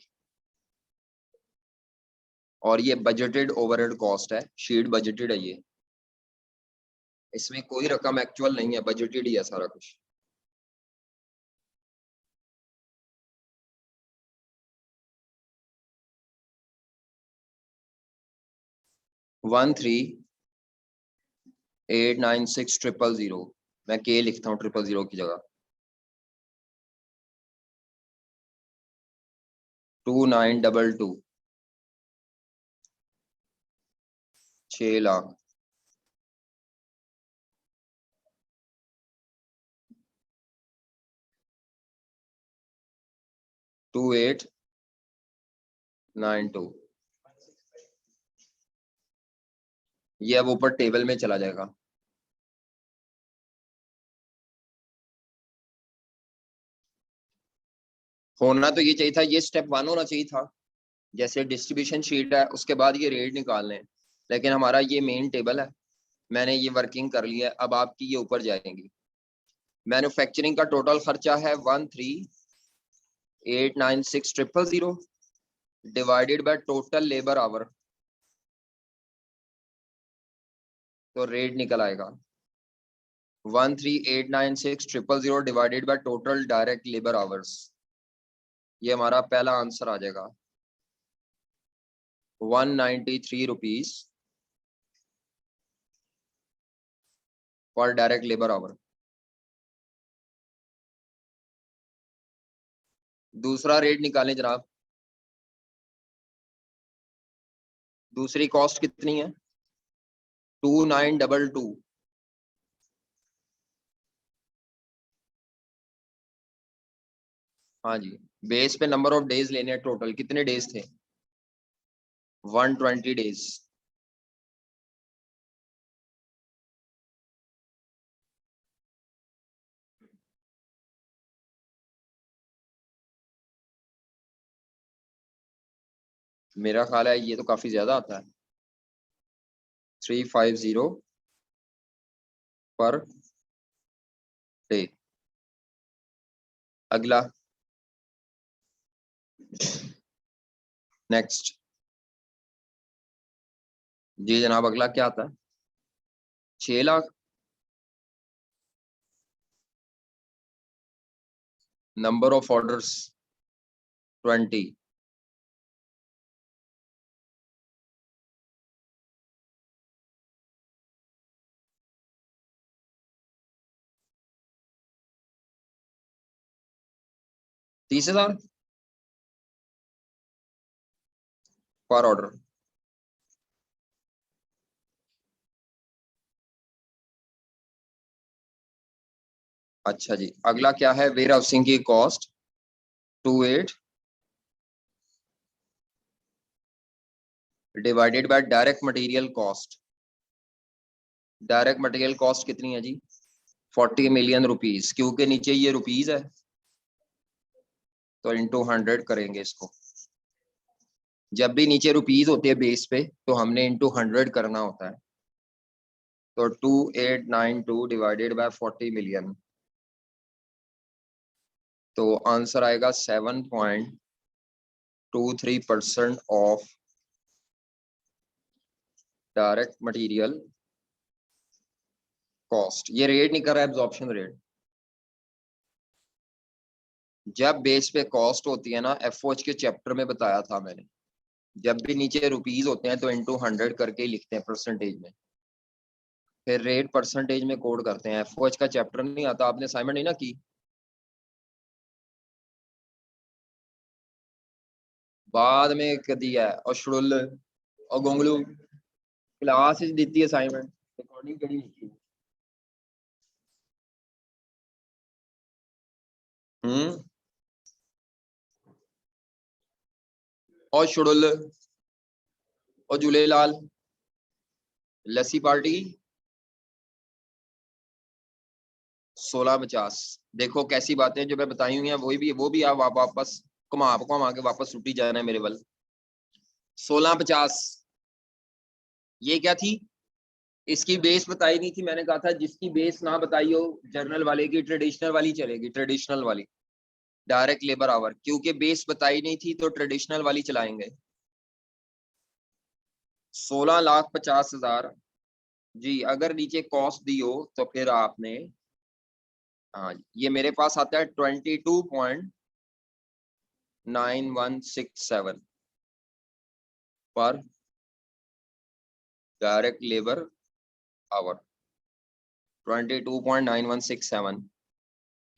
और ये बजटेड ओवरहेड कॉस्ट है, शीट बजटेड है ये, इसमें कोई रकम एक्चुअल नहीं है, बजटेड ही है सारा कुछ। वन थ्री 896000, मैं के लिखता हूँ 000 की जगह। 2922, 6 लाख। 2892, ये अब ऊपर टेबल में चला जाएगा। होना तो ये चाहिए था, ये स्टेप 1 होना चाहिए था, जैसे डिस्ट्रीब्यूशन शीट है उसके बाद ये रेट निकालने हैं, लेकिन हमारा ये मेन टेबल है, मैंने ये वर्किंग कर लिया है, अब आपकी ये ऊपर जाएंगी। मैन्युफैक्चरिंग का टोटल खर्चा है 13,89,60,000 divided by total labour our, तो रेट निकल आएगा 13,89,60,000 divided by total direct labour hours, ये हमारा पहला आंसर आ जाएगा 193 rupees per direct labour our. दूसरा रेट निकालें जनाब, दूसरी कॉस्ट कितनी है 2922, हाँ जी, बेस पे नंबर ऑफ डेज लेने हैं, टोटल कितने डेज थे 120 डेज। मेरा ख्याल है ये तो काफी ज्यादा आता है 350 पर डे। अगला नेक्स्ट, जी जनाब अगला क्या आता है 6 लाख। नंबर ऑफ ऑर्डर्स 20, $30,000 पर ऑर्डर। अच्छा जी, अगला क्या है वेयर हाउसिंग की cost 28 divided by direct material cost. Direct material cost कितनी है जी 40 मिलियन रुपीज, क्योंकि नीचे ये रुपीज है तो इंटू 100 करेंगे इसको। जब भी नीचे रुपीज होते हैं बेस पे तो हमने इंटू 100 करना होता है, तो 2892 डिवाइडेड बाय 40 मिलियन, तो आंसर आएगा 7.23% ऑफ डायरेक्ट मटेरियल कॉस्ट। ये रेट नहीं कर रहा है, एब्जॉर्प्शन रेट। जब बेस पे कॉस्ट होती है ना, एफओएच के चैप्टर में बताया था मैंने, जब भी नीचे रुपीज होते हैं तो इंटू 100 करके ही लिखते हैं परसेंटेज में, फिर रेट परसेंटेज में कोड करते हैं। एफओएच का चैप्टर नहीं आता, आपने असाइनमेंट नहीं ना की, बाद में दिया है और शुरुल और गोंगलू क्लास दी असाइनमेंट रिकॉर्डिंग करी लिखी। और शुरुल और झूलेलाल लस्सी पार्टी 1650। देखो कैसी बातें जो मैं बताई हुई हैं वो भी आप वापस घुमा घुमा के वापस छुट्टी जाना है मेरे बल। 1650 ये क्या थी, इसकी बेस बताई नहीं थी, मैंने कहा था जिसकी बेस ना बताई हो जर्नल वाले की ट्रेडिशनल वाली चलेगी, ट्रेडिशनल वाली डायरेक्ट लेबर आवर, क्योंकि बेस बताई नहीं थी तो ट्रेडिशनल वाली चलाएंगे। 16,50,000 जी। अगर नीचे कॉस्ट दी हो तो फिर आपने, हाँ ये मेरे पास आता है 22.9167 पर डायरेक्ट लेबर आवर, 22.9167।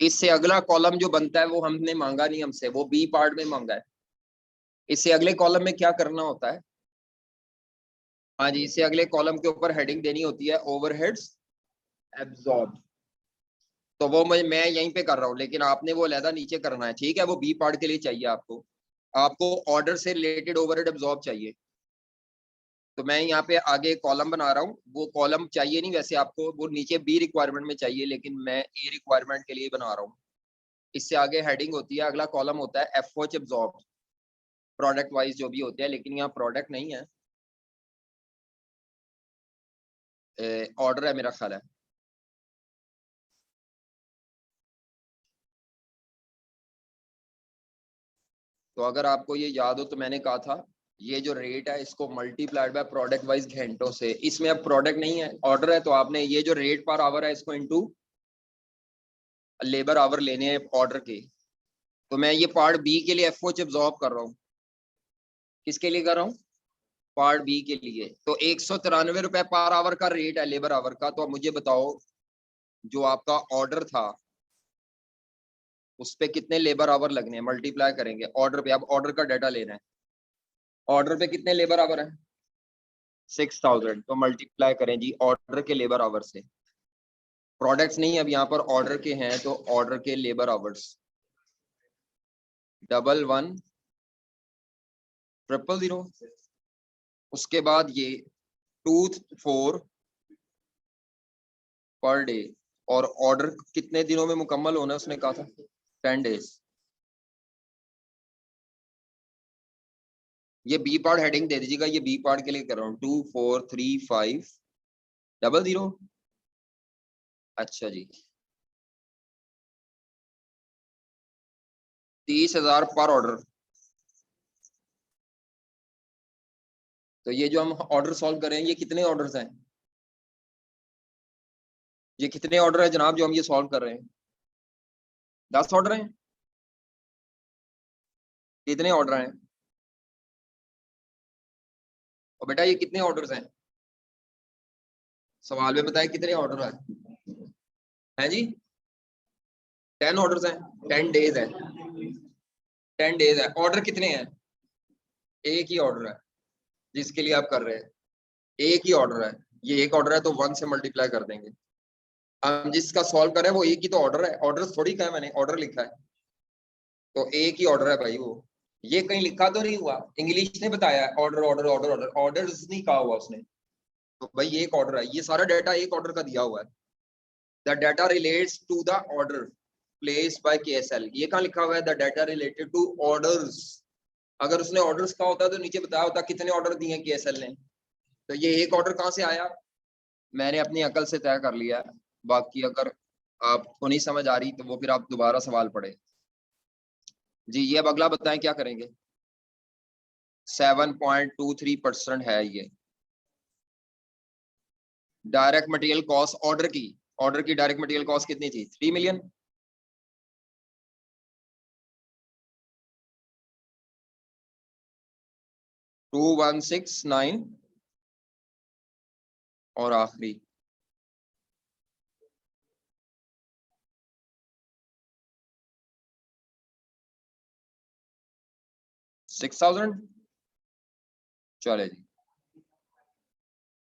इससे अगला कॉलम जो बनता है वो हमने मांगा नहीं हमसे, वो बी पार्ट में मांगा है। इससे अगले कॉलम में क्या करना होता है, हाँ जी, इससे अगले कॉलम के ऊपर हेडिंग देनी होती है ओवरहेड्स एब्जॉर्ब। तो वो मैं यहीं पे कर रहा हूँ, लेकिन आपने वो अलहदा नीचे करना है, ठीक है। वो बी पार्ट के लिए चाहिए आपको, आपको ऑर्डर से रिलेटेड ओवरहेड एब्जॉर्ब चाहिए। तो मैं यहाँ पे आगे कॉलम बना रहा हूँ, वो कॉलम चाहिए नहीं वैसे आपको, वो नीचे बी रिक्वायरमेंट में चाहिए, लेकिन मैं ए रिक्वायरमेंट के लिए बना रहा हूँ। इससे आगे हेडिंग होती है, अगला कॉलम होता है एफओएच एब्जॉर्ब, प्रोडक्ट वाइज जो भी होते हैं, लेकिन यहाँ प्रोडक्ट नहीं है, ऑर्डर है मेरा ख्याल है। तो अगर आपको ये याद हो तो मैंने कहा था ये जो रेट है इसको मल्टीप्लाइड बाय प्रोडक्ट वाइज घंटों से, इसमें अब प्रोडक्ट नहीं है ऑर्डर है, तो आपने ये जो रेट पर आवर है इसको इनटू लेबर आवर लेने हैं ऑर्डर के। तो मैं ये पार्ट बी के लिए एफओएच एब्जॉर्ब कर रहा हूँ, किसके लिए कर रहा हूँ, पार्ट बी के लिए। तो 193 रुपए पर आवर का रेट है लेबर आवर का। तो अब मुझे बताओ जो आपका ऑर्डर था उस पे कितने लेबर आवर लगने हैं, मल्टीप्लाई करेंगे ऑर्डर पे। अब ऑर्डर का डाटा लेना है, ऑर्डर पे कितने लेबर आवर है 6000, तो मल्टीप्लाई करें जी ऑर्डर के लेबर आवर से। प्रोडक्ट्स नहीं, अब यहाँ पर ऑर्डर के हैं, तो ऑर्डर के लेबर आवर्स 111000। उसके बाद ये 24 पर डे, और ऑर्डर कितने दिनों में मुकम्मल होना है उसने कहा था 10 डेज। ये बी पार्ट हेडिंग दे दीजिएगा, ये बी पार्ट के लिए कर रहा हूँ 243500। अच्छा जी, 30,000 पर ऑर्डर। तो ये जो हम ऑर्डर सॉल्व कर रहे हैं ये कितने ऑर्डर्स हैं, ये कितने ऑर्डर है जनाब जो हम ये सॉल्व कर रहे हैं, 10 ऑर्डर हैं, कितने ऑर्डर हैं, और बेटा ये कितने ऑर्डर्स हैं, सवाल में बताएं कितने ऑर्डर है जी। 10 ऑर्डर्स हैं, 10 डेज है, 10 डेज है। ऑर्डर कितने हैं, एक ही ऑर्डर है जिसके लिए आप कर रहे हैं, एक ही ऑर्डर है। ये एक ऑर्डर है तो 1 से मल्टीप्लाई कर देंगे। हम जिसका सॉल्व कर रहे हैं वो एक ही तो ऑर्डर है, ऑर्डर थोड़ी कहा है मैंने, ऑर्डर लिखा है, तो एक ही ऑर्डर है भाई वो। ये कहीं लिखा तो नहीं हुआ, इंग्लिश ने बताया order order order order, orders नहीं कहा हुआ उसने। तो भाई एक ऑर्डर है, ये सारा डाटा एक ऑर्डर का दिया हुआ है। The data relates to the order place by KSL, ये कहाँ लिखा हुआ है, the data related to orders. अगर उसने ऑर्डर्स कहा होता तो नीचे बताया होता कितने ऑर्डर दिए केएसएल ने। तो ये एक ऑर्डर कहाँ से आया, मैंने अपनी अकल से तय कर लिया। बाकी अगर आपको नहीं समझ आ रही तो वो फिर आप दोबारा सवाल पढ़े जी। ये अब अगला बताएं क्या करेंगे, 7.23% है ये डायरेक्ट मटेरियल कॉस्ट ऑर्डर की। ऑर्डर की डायरेक्ट मटेरियल कॉस्ट कितनी थी, 3 मिलियन। 2169 और आखिरी 6000। चले जी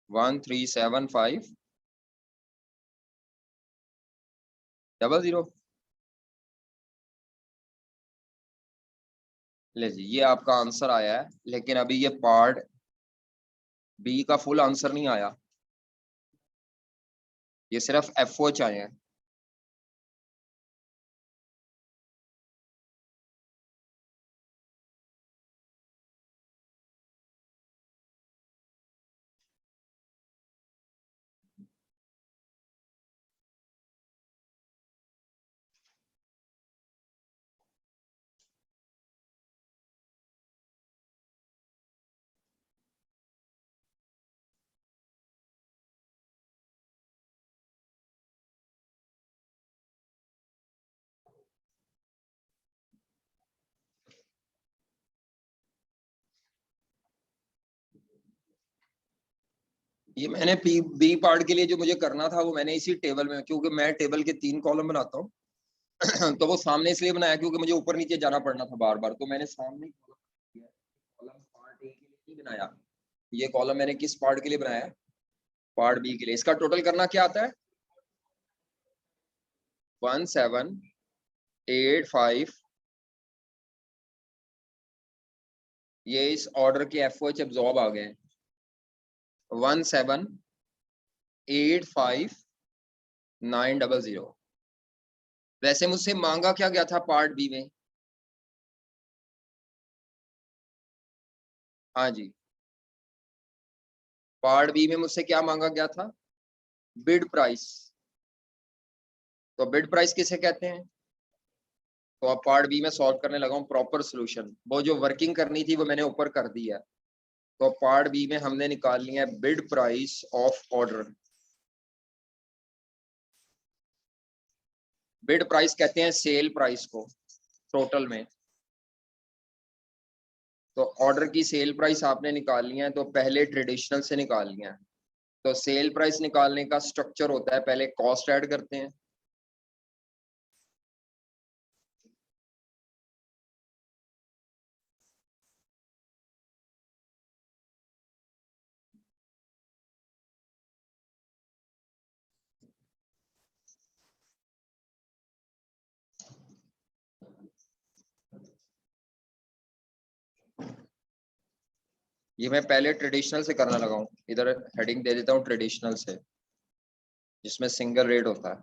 137500। ले जी ये आपका आंसर आया है, लेकिन अभी ये पार्ट बी का फुल आंसर नहीं आया, ये सिर्फ एफओएच आए हैं। ये मैंने बी पार्ट के लिए जो मुझे करना था वो मैंने इसी टेबल में, क्योंकि मैं टेबल के 3 कॉलम बनाता हूँ तो वो सामने इसलिए बनाया क्योंकि मुझे ऊपर नीचे जाना पड़ना था बार बार, तो मैंने सामने कॉलम पार्ट ए के लिए नहीं बनाया। ये कॉलम मैंने किस पार्ट के लिए बनाया? पार्ट बी के लिए। इसका टोटल करना क्या आता है? 1785। ये इस ऑर्डर के एफओएच एब्जॉर्ब आ गए 1785,900। वैसे मुझसे मांगा क्या गया था पार्ट बी में? हाँ जी, पार्ट बी में मुझसे क्या मांगा गया था? Bid price. तो बिड प्राइस किसे कहते हैं? तो अब पार्ट बी में सॉल्व करने लगा हूँ प्रॉपर सॉल्यूशन। वो जो वर्किंग करनी थी वो मैंने ऊपर कर दी है। तो पार्ट बी में हमने निकाल लिया है bid price of order. Bid price कहते हैं सेल प्राइस को टोटल में। तो ऑर्डर की सेल प्राइस आपने निकाल लिया है, तो पहले ट्रेडिशनल से निकाल लिया है। तो सेल प्राइस निकालने का स्ट्रक्चर होता है, पहले कॉस्ट ऐड करते हैं। ये मैं पहले ट्रेडिशनल से करने लगा हूँ, इधर हेडिंग दे देता हूँ ट्रेडिशनल से, जिसमें सिंगल रेट होता है।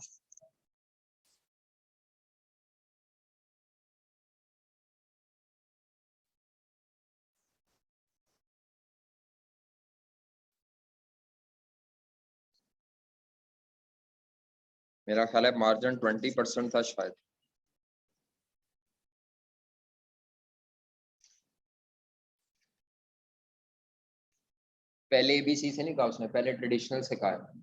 मेरा ख्याल है मार्जिन 20% था शायद। पहले एबीसी से नहीं कहा उसने, पहले ट्रेडिशनल से कहा है।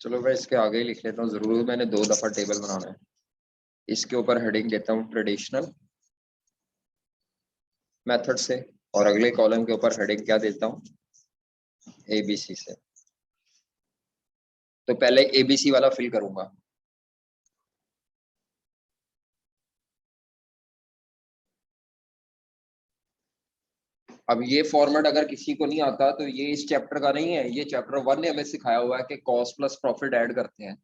चलो मैं इसके आगे ही लिख लेता हूँ, जरूर मैंने 2 दफा टेबल बनाना है। इसके ऊपर हेडिंग देता हूँ ट्रेडिशनल मेथड से, और अगले कॉलम के ऊपर हेडिंग क्या देता हूँ? एबीसी से। तो पहले एबीसी वाला फिल करूंगा। अब ये फॉर्मेट अगर किसी को नहीं आता तो ये इस चैप्टर का नहीं है, ये चैप्टर 1 ने हमें सिखाया हुआ है कि कॉस्ट प्लस प्रॉफिट ऐड करते हैं।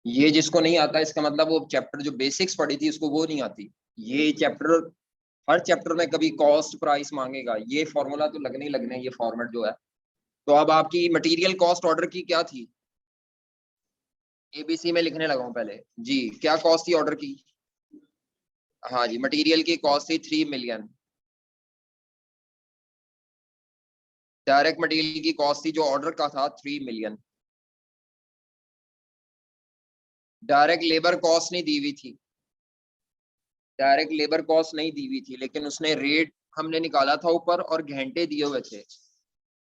ये जिसको नहीं आता इसका मतलब वो चैप्टर जो बेसिक्स पढ़ी थी उसको वो नहीं आती। ये चैप्टर हर चैप्टर में कभी कॉस्ट प्राइस मांगेगा, ये फॉर्मूला तो लगने ही लगने, ये फॉर्मेट जो है। तो अब आपकी मटेरियल कॉस्ट ऑर्डर की क्या थी? एबीसी में लिखने लगा हूं पहले जी। क्या कॉस्ट थी ऑर्डर की? हाँ जी, मटेरियल की कॉस्ट थी 3 मिलियन। डायरेक्ट मटेरियल की कॉस्ट थी जो ऑर्डर का था 3 मिलियन। डायरेक्ट लेबर कॉस्ट नहीं दी हुई थी, डायरेक्ट लेबर कॉस्ट नहीं दी हुई थी, लेकिन उसने रेट हमने निकाला था ऊपर और घंटे दिए हुए थे।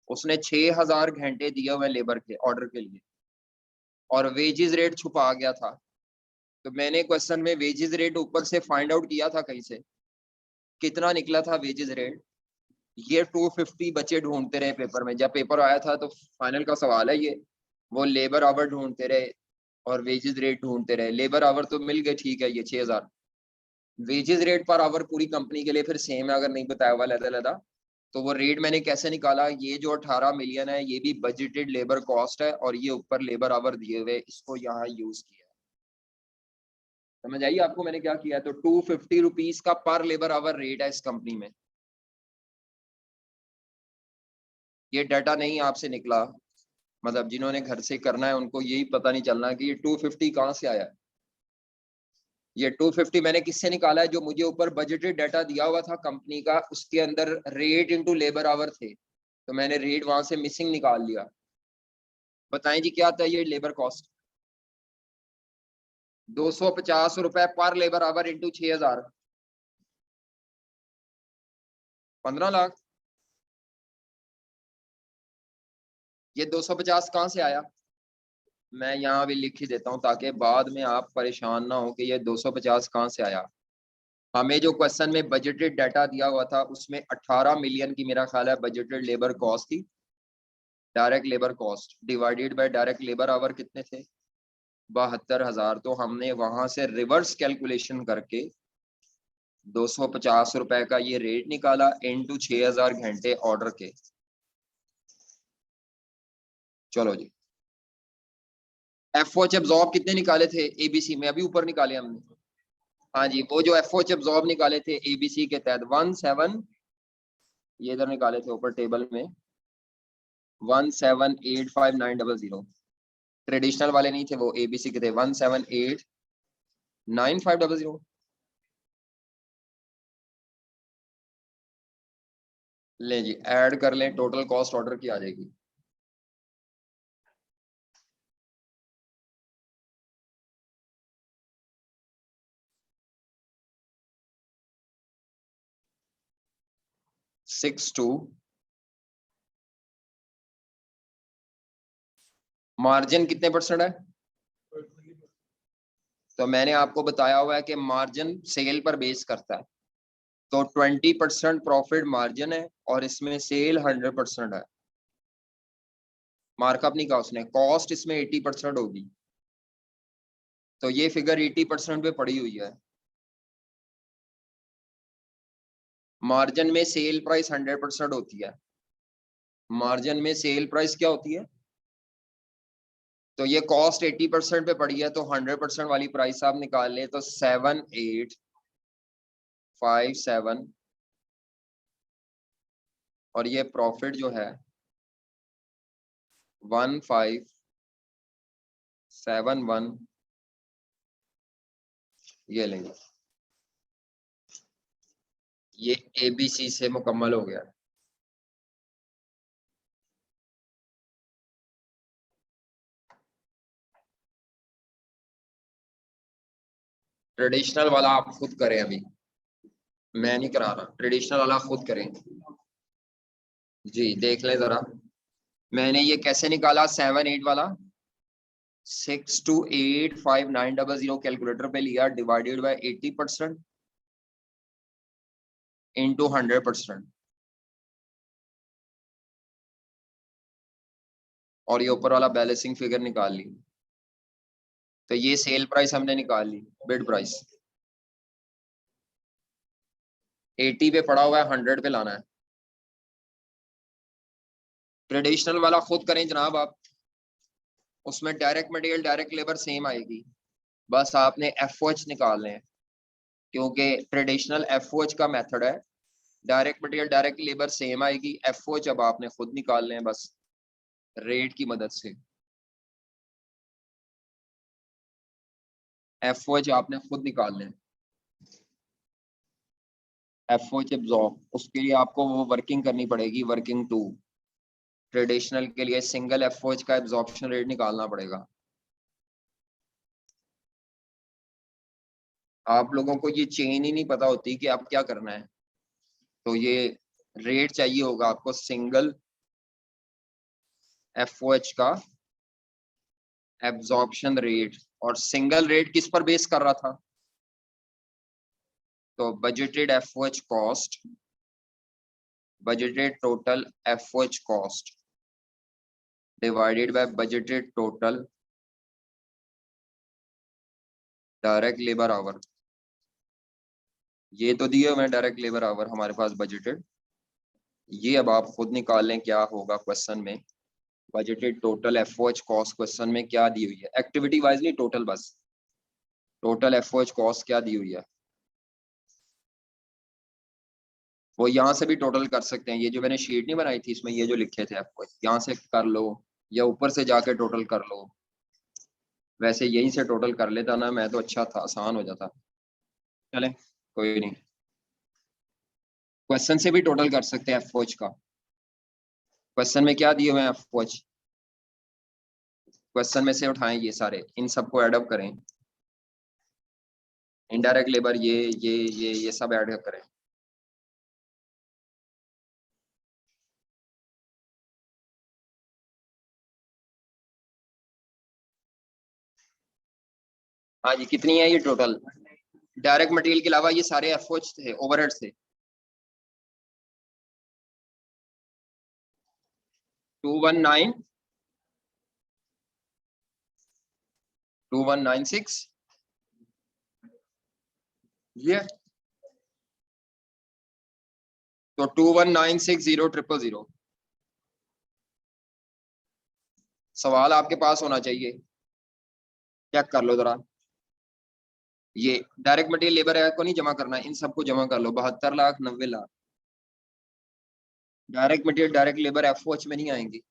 उसने 6,000 घंटे दिए हुए लेबर के ऑर्डर के लिए, और वेजेस रेट छुपा गया था। तो मैंने क्वेश्चन में वेजेस रेट ऊपर से फाइंड आउट किया था कहीं से, कितना निकला था वेजेस रेट? ये 250 बच्चे ढूंढते रहे पेपर में, जब पेपर आया था तो फाइनल का सवाल है ये। वो लेबर आवर ढूंढते रहे और वेजेस रेट ढूंढते रहे। लेबर आवर तो मिल गए, ठीक है, ये 6,000। वेजेस रेट पर आवर पूरी कंपनी के लिए फिर सेम है, अगर नहीं बताया हुआ अलग। तो वो रेट मैंने कैसे निकाला? ये जो 18 मिलियन है ये भी बजटेड लेबर कॉस्ट है, और ये ऊपर लेबर आवर दिए हुए, इसको यहाँ यूज किया। समझ आइए आपको मैंने क्या किया? तो 250 रुपीज का पर लेबर आवर रेट है इस कंपनी में। ये डाटा नहीं आपसे निकला, मतलब जिन्होंने घर से करना है उनको यही पता नहीं चलना कि ये 250 कहाँ से आया है। ये 250 मैंने किससे निकाला है? जो मुझे ऊपर बजटेड डाटा दिया हुआ था कंपनी का, उसके अंदर रेट इंटू लेबर आवर थे, तो मैंने रेट वहां से मिसिंग निकाल लिया। बताएं जी क्या आता है ये लेबर कॉस्ट? 250 रुपए पर लेबर आवर इंटू 6,000, 15 लाख। ये 250 कहाँ से आया? मैं यहाँ भी लिख ही देता हूँ ताकि बाद में आप परेशान ना हो कि ये 250 कहाँ से आया। हमें जो क्वेश्चन में बजटेड डाटा दिया हुआ था उसमें 18 मिलियन की मेरा ख्याल है बजटेड लेबर कॉस्ट थी। Direct labour cost divided bye direct labour hour कितने थे? 72,000। तो हमने वहां से रिवर्स कैलकुलेशन करके 250 रुपए का ये रेट निकाला इनटू 6,000 घंटे ऑर्डर के। चलो जी, एफ ओ एच एब्जॉर्ब कितने निकाले थे एबीसी में? अभी ऊपर निकाले हमने। हाँ जी, वो जो एफ ओ एच एब्जॉर्ब निकाले थे एबीसी के तहत 17, ये इधर निकाले थे ऊपर टेबल में 1785900। ट्रेडिशनल वाले नहीं थे वो, एबीसी के थे 1789500। ले जी, ऐड कर लें, टोटल कॉस्ट ऑर्डर की आ जाएगी। सिक्स टू, मार्जिन कितने परसेंट है? तो मैंने आपको बताया हुआ है कि मार्जिन सेल पर बेस करता है। तो 20% प्रॉफिट मार्जिन है और इसमें सेल 100% है। मार्कअप नहीं कहा उसने, कॉस्ट इसमें 80% होगी। तो ये फिगर 80% पे पड़ी हुई है। मार्जिन में सेल प्राइस 100% होती है। मार्जिन में सेल प्राइस क्या होती है? तो ये कॉस्ट 80% पे पड़ी है तो 100% वाली प्राइस आप निकाल ले तो 7857, और ये प्रॉफिट जो है 1571, ये लेंगे। ये एबीसी से मुकम्मल हो गया। ट्रेडिशनल वाला आप खुद करें, अभी मैं नहीं करा रहा, ट्रेडिशनल वाला खुद करें। जी देख ले जरा, मैंने ये कैसे निकाला 78 वाला, 6285,900 कैलकुलेटर पे लिया, डिवाइडेड बाय 80% इंटू 100%, और ये ऊपर वाला बैलेंसिंग फिगर निकाल ली। तो ये सेल प्राइस हमने निकाल ली, बिड प्राइस 80 पे पड़ा हुआ है, 100 पे लाना है। ट्रेडिशनल वाला खुद करें जनाब आप, उसमें direct material direct labour same आएगी, बस आपने एफ ओ एच निकालने हैं क्योंकि ट्रेडिशनल एफ ओ एच का मेथड है। Direct material direct labour same आएगी, एफ ओ एच अब आपने खुद निकालने हैं बस रेट की मदद से। एफ ओ एच आपने खुद निकालने हैं, एफ ओ एच एब्जॉर्ब, उसके लिए आपको वो वर्किंग करनी पड़ेगी, वर्किंग टू। ट्रेडिशनल के लिए सिंगल एफ ओ एच का एब्जॉर्प्शन रेट निकालना पड़ेगा। आप लोगों को ये चेन ही नहीं पता होती कि आप क्या करना है। तो ये रेट चाहिए होगा आपको सिंगल एफ ओ एच का एब्जॉर्प्शन रेट, और सिंगल रेट किस पर बेस कर रहा था? तो budgeted F O H cost, budgeted total F O H cost divided by budgeted total direct labour hour. ये तो दिए हुए हैं डायरेक्ट लेबर आवर हमारे पास बजटेड, ये अब आप खुद निकाल लें क्या होगा क्वेश्चन में। Budgeted total F O H cost question में क्या दी हुई है, एक्टिविटी वाइज नहीं, टोटल बस, total F O H cost क्या दी हुई है। वो यहाँ से भी टोटल कर सकते हैं, ये जो मैंने शीट नहीं बनाई थी इसमें ये जो लिखे थे आपको, यहाँ से कर लो या ऊपर से जाके टोटल कर लो। वैसे यहीं से टोटल कर लेता ना मैं तो अच्छा था, आसान हो जाता। चले कोई नहीं, क्वेश्चन से भी टोटल कर सकते हैं एफ का। क्वेश्चन में क्या दिए हुए हैं एफ, क्वेश्चन में से उठाएं ये सारे, इन सबको एडअप करें, इनडायरेक्ट लेबर ये सब ऐड करें। हाँ जी, कितनी है ये टोटल? डायरेक्ट मटेरियल के अलावा ये सारे एफओएच थे, ओवरहेड थे। 2196 ये, तो 21960000। सवाल आपके पास होना चाहिए, चेक कर लो जरा। ये डायरेक्ट मटेरियल लेबर को नहीं जमा करना, इन सबको जमा कर लो। 72,90,00,000 direct material direct labour FOH में नहीं आएंगी।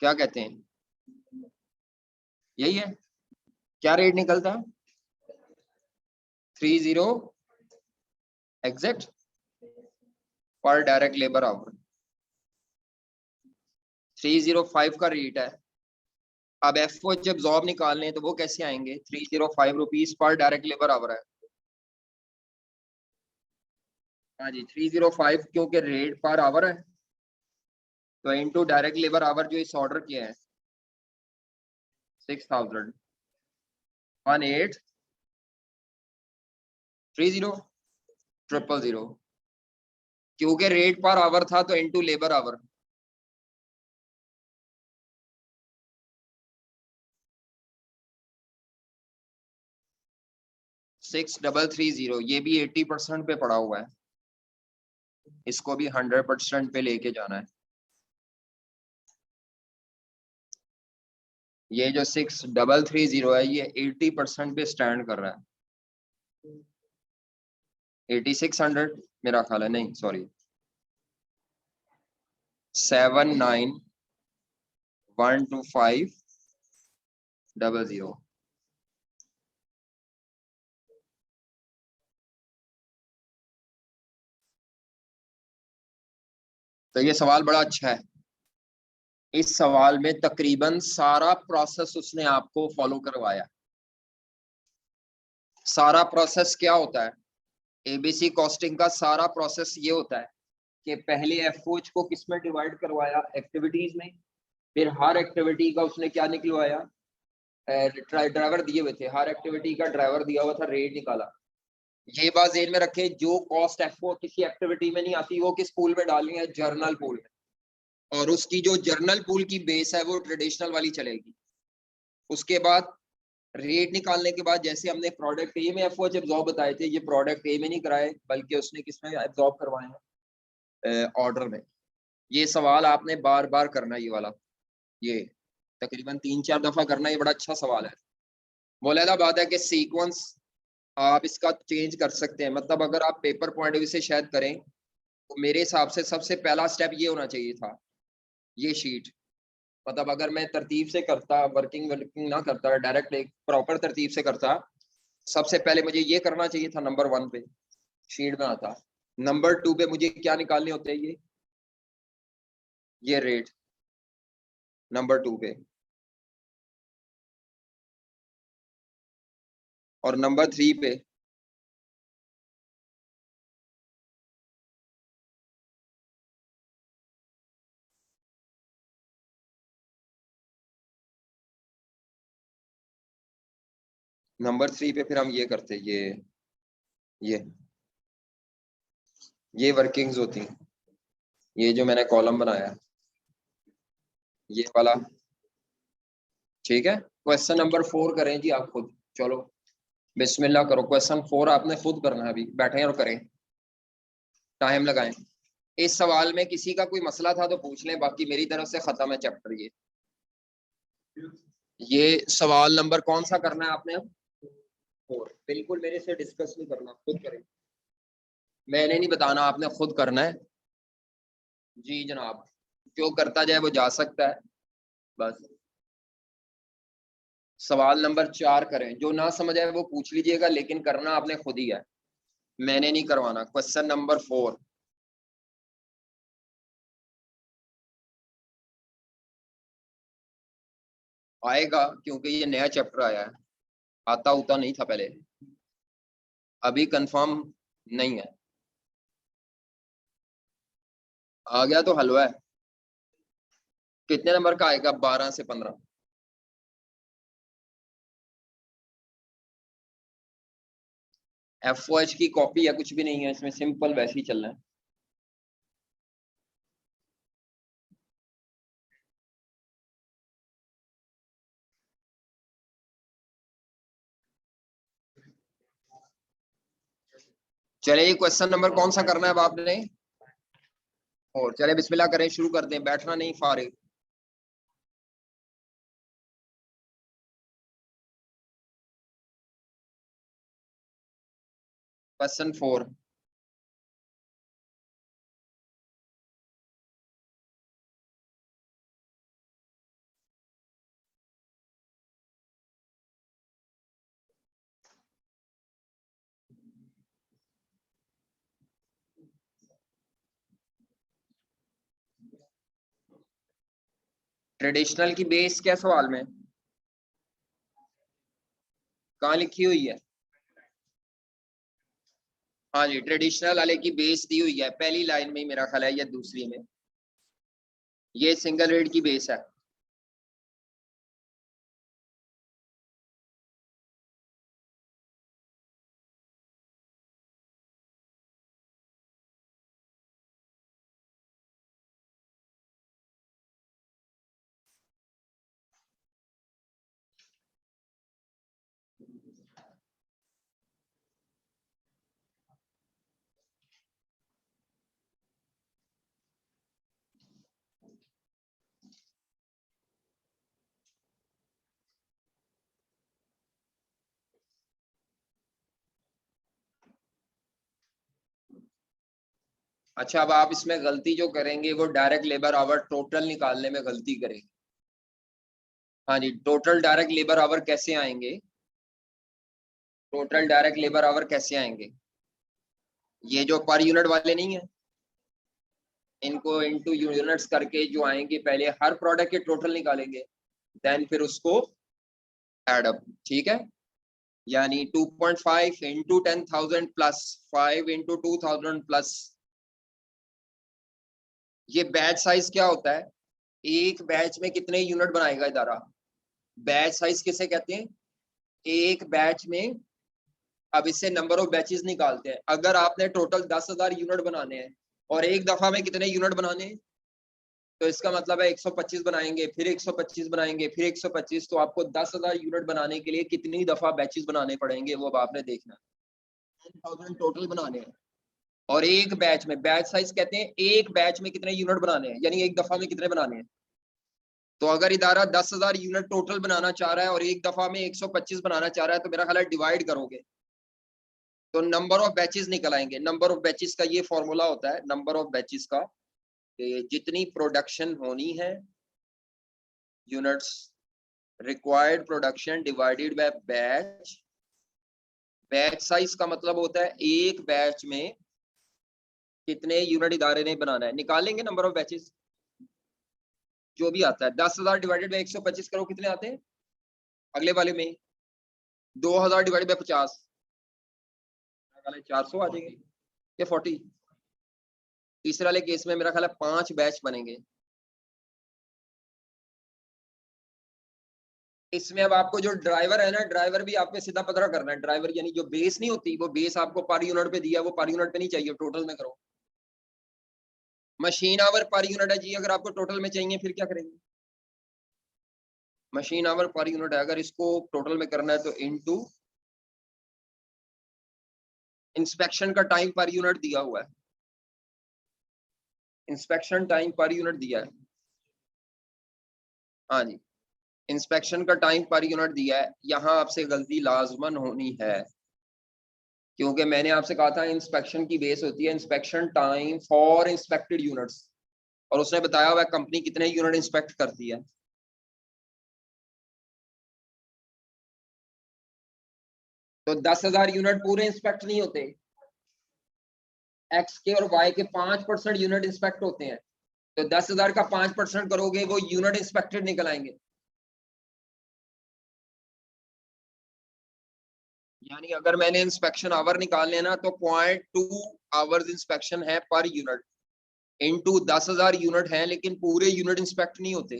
क्या कहते हैं? यही है। क्या रेट निकलता है? 30 एग्जैक्ट पर डायरेक्ट लेबर आवर। 305 का रेट है। अब एफओएच जब जॉब निकालने हैं तो वो कैसे आएंगे? 305 rupees per direct labour our है। हाँ जी, 305 क्योंकि रेट पर आवर है, तो इनटू डायरेक्ट लेबर आवर जो इस ऑर्डर किया है 6000 1830 क्योंकि रेट पर आवर था तो into labour our. Six double 30 ये भी 80% पे पड़ा हुआ है, इसको भी 100% पे लेके जाना है। ये जो 6030 है ये 80% पे स्टैंड कर रहा है। 8600 मेरा ख्याल है, नहीं सॉरी 7912500। तो ये सवाल बड़ा अच्छा है। इस सवाल में तकरीबन सारा प्रोसेस उसने आपको फॉलो करवाया। सारा प्रोसेस क्या होता है? एबीसी कॉस्टिंग का सारा प्रोसेस ये होता है कि पहले एफओच को किस में डिवाइड करवाया? एक्टिविटीज में। फिर हर एक्टिविटी का उसने क्या निकलवाया? ड्राइवर दिए हुए थे, हर एक्टिविटी का ड्राइवर दिया हुआ था, रेट निकाला। ये बात ध्यान में रखें, जो कॉस्ट एफओ किसी एक्टिविटी में नहीं आती वो किस पूल में डालनी है? जर्नल पूल में। और उसकी जो जर्नल पूल की बेस है वो ट्रेडिशनल वाली चलेगी। उसके बाद रेट निकालने के बाद जैसे हमने प्रोडक्ट ए में एफओ एब्जॉर्ब बताए थे, ये प्रोडक्ट ए में नहीं कराए बल्कि उसने किसमें एब्जॉर्ब करवाए हैं? ऑर्डर में। ये सवाल आपने बार बार करना, ये वाला, ये तकरीबन 3-4 दफा करना। ये बड़ा अच्छा सवाल है। मुलाहिदा बात है कि सीक्वेंस आप इसका चेंज कर सकते हैं। मतलब अगर आप पेपर पॉइंट ऑफ व्यू से शायद करें तो मेरे हिसाब से सबसे पहला स्टेप ये होना चाहिए था, ये शीट। मतलब अगर मैं तरतीब से करता, वर्किंग वर्किंग ना करता, डायरेक्ट एक प्रॉपर तरतीब से करता, सबसे पहले मुझे ये करना चाहिए था, नंबर 1 पे शीट बनाता। नंबर 2 पे मुझे क्या निकालने होते हैं? ये रेट नंबर 2 पे। और नंबर 3 पे फिर हम ये करते, ये ये वर्किंग्स होती हैं। ये जो मैंने कॉलम बनाया ये वाला, ठीक है। क्वेश्चन नंबर 4 करें जी आप खुद। चलो बिस्मिल्लाह करो। क्वेश्चन 4 आपने खुद करना है, अभी बैठे और करें, टाइम लगाएं। इस सवाल में किसी का कोई मसला था तो पूछ लें, बाकी मेरी तरफ से खत्म है चैप्टर। ये सवाल नंबर कौन सा करना है आपने? अब 4। बिल्कुल मेरे से डिस्कस नहीं करना, खुद करें। मैंने नहीं बताना, आपने खुद करना है। जी जनाब, जो करता जाए वो जा सकता है। बस सवाल नंबर 4 करें, जो ना समझ आए वो पूछ लीजिएगा, लेकिन करना आपने खुद ही है, मैंने नहीं करवाना। Question number 4। आएगा क्योंकि ये नया चैप्टर आया है, आता उता नहीं था पहले, अभी कंफर्म नहीं है। आ गया तो हलवा है। कितने नंबर का आएगा? 12 से 15। FOH की कॉपी है, कुछ भी नहीं है इसमें, सिंपल वैसे ही चलना है। चलिए क्वेश्चन नंबर कौन सा करना है अब आपने? और चले बिस्मिल्लाह करें, शुरू कर दें, बैठना नहीं फारिग। क्वेश्चन 4। ट्रेडिशनल की बेस क्या सवाल में कहाँ लिखी हुई है? हाँ जी, ट्रेडिशनल वाले की बेस दी हुई है पहली लाइन में ही मेरा ख्याल है, या दूसरी में। ये सिंगल रेट की बेस है। अच्छा, अब आप इसमें गलती जो करेंगे वो डायरेक्ट लेबर आवर टोटल निकालने में गलती करेंगे। हाँ जी, टोटल डायरेक्ट लेबर आवर कैसे आएंगे? टोटल डायरेक्ट लेबर आवर कैसे आएंगे? ये जो पर यूनिट वाले नहीं है, इनको इनटू यूनिट्स करके जो आएंगे, पहले हर प्रोडक्ट के टोटल निकालेंगे, देन फिर उसको एड अप। ठीक है, यानी 2.5 इंटू 10,000 प्लस 5 इंटू 2,000 प्लस। ये बैच साइज क्या होता है? एक बैच में कितने यूनिट बनाएगा इदारा? बैच साइज किसे कहते हैं? एक बैच में, अब इससे नंबर ऑफ बैचेस निकालते हैं। अगर आपने टोटल 10,000 यूनिट बनाने हैं और एक दफा में कितने यूनिट बनाने हैं, तो इसका मतलब है 125 बनाएंगे, फिर 125 बनाएंगे, फिर 125। तो आपको 10,000 यूनिट बनाने के लिए कितनी दफा बैचेस बनाने पड़ेंगे वो अब आपने देखना है। 10,000 टोटल बनाने हैं, और एक बैच में, बैच साइज कहते हैं एक बैच में कितने यूनिट बनाने हैं, यानी एक दफा में कितने बनाने हैं। तो अगर इदारा 10,000 यूनिट टोटल बनाना चाह रहा है और एक दफा में 125 बनाना चाह रहा है, तो मेरा ख्याल है डिवाइड करोगे तो नंबर ऑफ बैचेस निकल आएंगे। नंबर ऑफ बैचेस का ये फॉर्मूला होता है, नंबर ऑफ बैचेस का, जितनी प्रोडक्शन होनी है, units required production divided by batch. Batch size का मतलब होता है एक बैच में कितने यूनिट इदारे ने बनाना है। निकालेंगे नंबर ऑफ बैचेस, जो भी आता है। 10,000 डिवाइडेड बाय 125 करो, कितने आते हैं अगले वाले में? 2,000 डिवाइडेड बाय 50, 400 आ जाएंगे या 40। तीसरे वाले केस में मेरा ख्याल है 5 बैच बनेंगे। इसमें अब आपको जो ड्राइवर है ना, ड्राइवर भी आपको सीधा पता करना है। ड्राइवर यानी जो बेस नहीं होती, वो बेस आपको पर यूनिट पे दिया, वो पर यूनिट पे नहीं चाहिए, टोटल में करो। मशीन आवर पर यूनिट है जी, अगर आपको टोटल में चाहिए फिर क्या करेंगे? मशीन आवर पर यूनिट है, अगर इसको टोटल में करना है तो इनटू इंस्पेक्शन का टाइम पर यूनिट दिया हुआ है, इंस्पेक्शन टाइम पर यूनिट दिया है। हाँ जी, इंस्पेक्शन का टाइम पर यूनिट दिया है। यहाँ आपसे गलती लाजमन होनी है, क्योंकि मैंने आपसे कहा था इंस्पेक्शन की बेस होती है inspection time for inspected units, और उसने बताया हुआ कंपनी कितने यूनिट इंस्पेक्ट करती है। तो 10,000 यूनिट पूरे इंस्पेक्ट नहीं होते, एक्स के और वाई के 5% यूनिट इंस्पेक्ट होते हैं। तो 10,000 का 5% करोगे, वो यूनिट इंस्पेक्टेड निकल आएंगे। यानी अगर मैंने इंस्पेक्शन आवर निकालने ना तो 0.2 आवर्स इंस्पेक्शन है पर यूनिट, इनटू 10,000 यूनिट है, लेकिन पूरे यूनिट इंस्पेक्ट नहीं होते,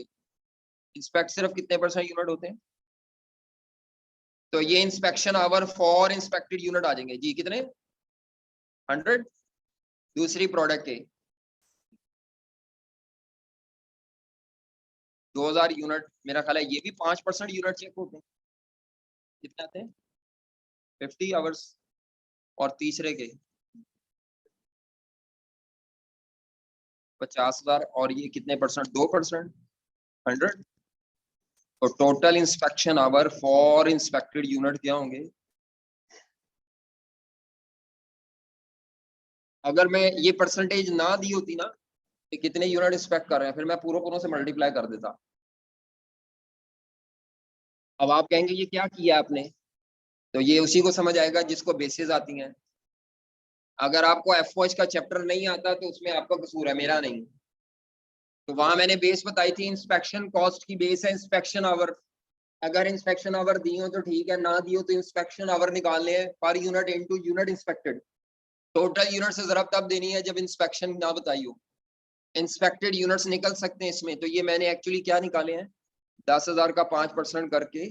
इंस्पेक्ट सिर्फ कितने % यूनिट होते हैं। तो ये inspection hour for inspected unit आ जाएंगे जी, कितने 100। दूसरी प्रोडक्ट है 2000 यूनिट, मेरा ख्याल है ये भी 5% यूनिट चेक होते हैं, कितने आते हैं 50 आवर्स। और तीसरे के 50,000, और ये कितने %, 2%, 100। तो total inspection hour for inspected unit क्या होंगे। अगर मैं ये परसेंटेज ना दी होती ना कि कितने यूनिट इंस्पेक्ट कर रहे हैं, फिर मैं पूरों से मल्टीप्लाई कर देता। अब आप कहेंगे ये क्या किया आपने, तो ये उसी को समझ आएगा जिसको बेसिस आती हैं। अगर आपको एफओएच का चैप्टर नहीं आता तो उसमें आपका कसूर है, मेरा नहीं। तो वहां मैंने बेस बताई थी, इंस्पेक्शन कॉस्ट की बेस है इंस्पेक्शन आवर। अगर इंस्पेक्शन आवर दी हो तो ठीक है, ना दी हो तो इंस्पेक्शन आवर निकालने हैं per unit into unit inspected. Total unit से जरा तब देनी है जब इंस्पेक्शन ना बताई हो। इंस्पेक्टेड यूनिट्स निकल सकते हैं इसमें, तो ये मैंने एक्चुअली क्या निकाले हैं, 10,000 का 5% करके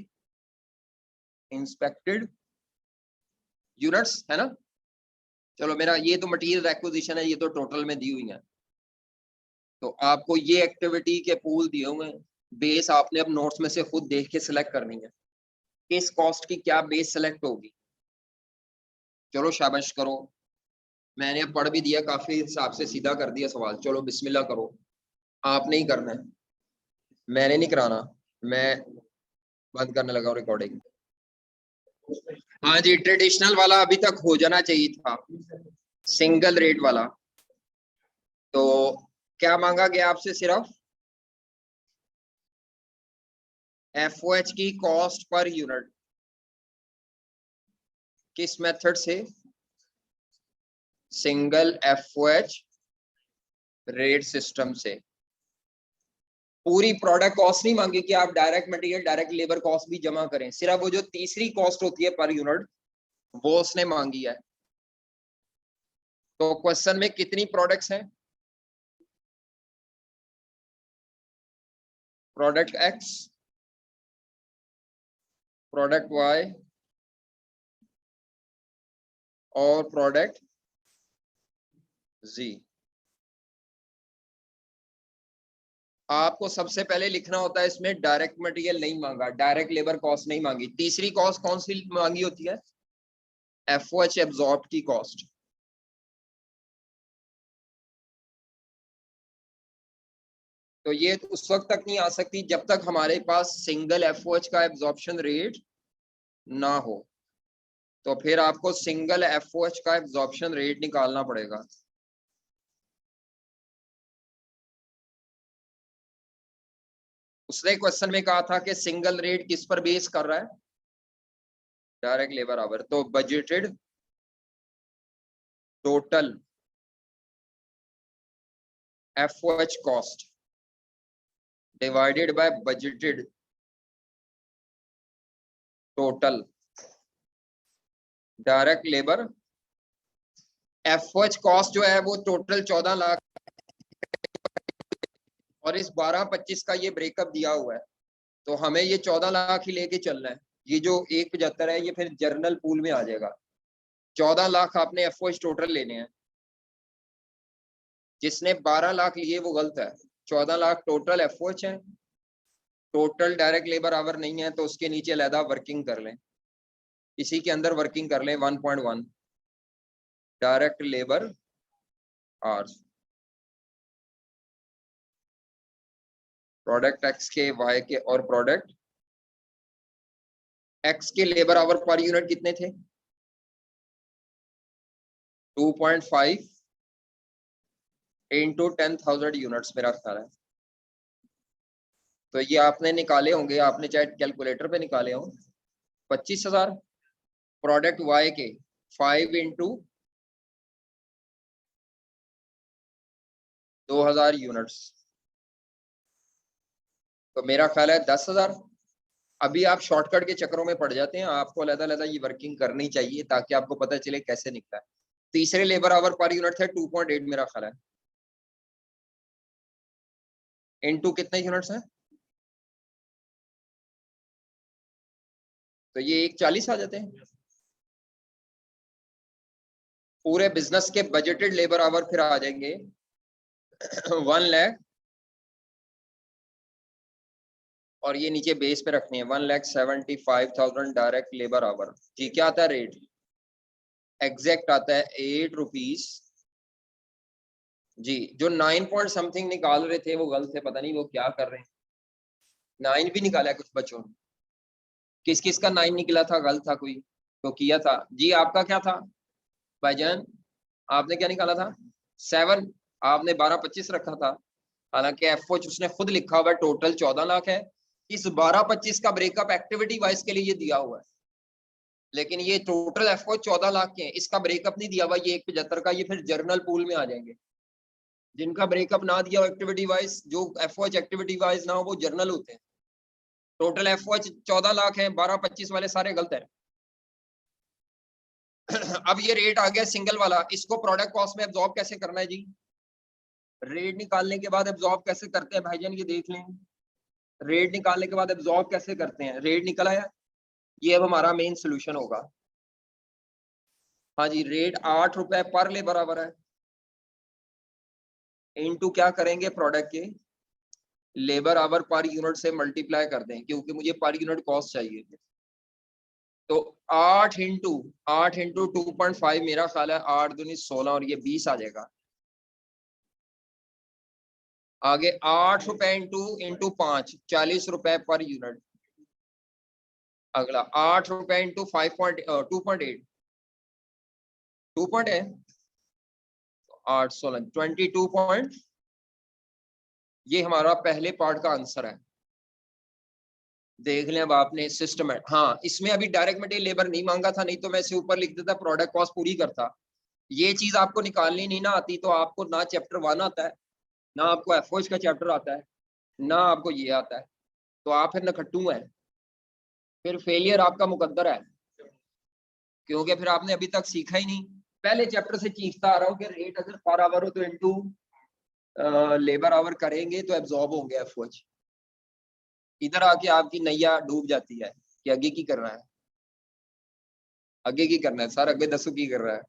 इंस्पेक्टेड यूनिट्स है ना। चलो मेरा ये तो मटेरियल एक्विजिशन है, ये तो टोटल में दी हुई है। तो आपको ये एक्टिविटी के पूल दिए हुए हैं, बेस आपने अब नोट्स में से खुद देख के सिलेक्ट करनी है, किस कॉस्ट की क्या बेस सिलेक्ट होगी। चलो शाबाश करो, मैंने अब पढ़ भी दिया काफी हिसाब से, सीधा कर दिया सवाल। चलो बिस्मिल्लाह करो, आपने ही करना है, मैंने नहीं कराना। मैं बंद करने लगा रिकॉर्डिंग। हाँ जी, ट्रेडिशनल वाला अभी तक हो जाना चाहिए था, सिंगल रेट वाला। तो क्या मांगा गया आपसे, सिर्फ एफओएच की कॉस्ट पर यूनिट, किस मेथड से, सिंगल एफओएच रेट सिस्टम से। पूरी प्रोडक्ट कॉस्ट नहीं मांगी कि आप direct material direct labour cost भी जमा करें, सिर्फ वो जो तीसरी कॉस्ट होती है पर यूनिट वो उसने मांगी है। तो क्वेश्चन में कितनी प्रोडक्ट्स हैं, प्रोडक्ट एक्स, प्रोडक्ट वाई और प्रोडक्ट जी। आपको सबसे पहले लिखना होता है इसमें डायरेक्ट मटेरियल नहीं मांगा, डायरेक्ट लेबर कॉस्ट नहीं मांगी, तीसरी कॉस्ट कौन सी मांगी होती है, एफओएच एब्जॉर्ब की कॉस्ट। तो ये उस वक्त तक नहीं आ सकती जब तक हमारे पास सिंगल एफओएच का एब्जॉर्प्शन रेट ना हो। तो फिर आपको सिंगल एफओएच का एब्जॉर्प्शन रेट निकालना पड़ेगा। उसने क्वेश्चन में कहा था कि सिंगल रेट किस पर बेस कर रहा है, डायरेक्ट लेबर आवर। तो budgeted total FOH cost divided by budgeted total direct labour. FOH cost जो है वो टोटल 14 लाख, और इस 12-25 का ये ब्रेकअप दिया हुआ है, तो हमें ये 14 लाख ही लेके चलना है। ये जो 175 है ये फिर जर्नल पूल में आ जाएगा। 14 लाख आपने एफओएच टोटल लेने हैं, जिसने 12 लाख लिए वो गलत है। 14 लाख टोटल एफओएच है, टोटल डायरेक्ट लेबर आवर नहीं है, तो उसके नीचे अलहदा वर्किंग कर लें, इसी के अंदर वर्किंग कर लें 1.1 direct labour hours. Product x के, वाई के और प्रोडक्ट एक्स के लेबर आवर पर यूनिट कितने थे, 2.5 इंटू 10,000 यूनिट्स मेरा ख्याल है। तो ये आपने निकाले होंगे, आपने चाहे कैलकुलेटर पे निकाले हो, 25,000। प्रोडक्ट वाई के 5 इंटू 2,000 यूनिट्स, तो मेरा ख्याल है 10,000। अभी आप शॉर्टकट के चक्करों में पड़ जाते हैं, आपको अलग-अलग ये वर्किंग करनी चाहिए ताकि आपको पता चले कैसे निकला है। तीसरे लेबर आवर पर यूनिट थे 2.8 मेरा ख्याल है। इनटू कितने यूनिट्स हैं? तो ये 140 आ जाते हैं। पूरे बिजनेस के बजटेड लेबर आवर फिर आ जाएंगे 1 लाख, और ये नीचे बेस पे रखनी है 1,75,000 डायरेक्ट लेबर आवर। जी क्या आता है रेट? एग्जैक्ट आता है 8 रुपीज। जी जो 9 पॉइंट समथिंग निकाल रहे थे वो गलत थे, पता नहीं वो क्या कर रहे हैं। 9 भी निकाला है कुछ बच्चों ने। किस किस का 9 निकला था? गलत था कोई तो किया था। जी आपका क्या था भाईजान? आपने क्या निकाला था? 7। आपने 12.25 रखा था। हालांकि एफओच उसने खुद लिखा हुआ है टोटल 14 लाख है। इस 12.25 का ब्रेकअप एक्टिविटी वाइज के लिए ये दिया हुआ है, लेकिन ये टोटल एफओच 14 लाख के हैं, इसका ब्रेकअप नहीं दिया हुआ। ये 175 का, ये फिर जर्नल पूल में आ जाएंगे। जिनका ब्रेकअप ना दिया हो एक्टिविटी वाइज, जो एफओच एक्टिविटी वाइज ना हो, वो जर्नल होते हैं। टोटल एफओच 14 लाख है, 12.25 वाले सारे गलत है। अब ये रेट आ गया सिंगल वाला, इसको प्रोडक्ट कॉस्ट में एब्जॉर्ब कैसे करना है जी? रेट निकालने के बाद एब्जॉर्ब कैसे करते हैं भाईजान, ये देख लें। रेट निकालने के बाद एब्जॉर्ब कैसे करते हैं? रेट निकल आया, ये अब हमारा मेन सोल्यूशन होगा। हाँ जी, रेट 8 रुपए पर ले बराबर है, इनटू क्या करेंगे प्रोडक्ट के लेबर आवर पर यूनिट से मल्टीप्लाई कर दें, क्योंकि मुझे पर यूनिट कॉस्ट चाहिए। तो 8 इंटू 2.5 मेरा ख्याल है 8 दूनी 16 और ये 20 आ जाएगा। आगे 8 रुपए इंटू 5 40 रुपए पर यूनिट। अगला 8 रुपए इंटू 2.8 2 पॉइंट है 8 16 22 पॉइंट। ये हमारा पहले पार्ट का आंसर है। देख लें अब आपने सिस्टम है। हाँ इसमें अभी डायरेक्ट मटेरियल लेबर नहीं मांगा था, नहीं तो मैं इसे ऊपर लिख देता, प्रोडक्ट कॉस्ट पूरी करता। ये चीज आपको निकालनी नहीं ना आती तो आपको ना चैप्टर 1 आता है, ना आपको एफओएच का चैप्टर आता है, ना आपको ये आता है, तो आप फिर नखट्टू है, फिर फेलियर आपका मुकद्दर है, क्योंकि फिर आपने अभी तक सीखा ही नहीं। पहले चैप्टर से चीखता आ रहा हूँ कि रेट अगर पर आवर हो तो इनटू लेबर आवर करेंगे तो एब्जॉर्ब होंगे एफओएच। इधर आके आपकी नैया डूब जाती है कि आगे की करना है, आगे की करना है सर, आगे दसो की कर रहा है।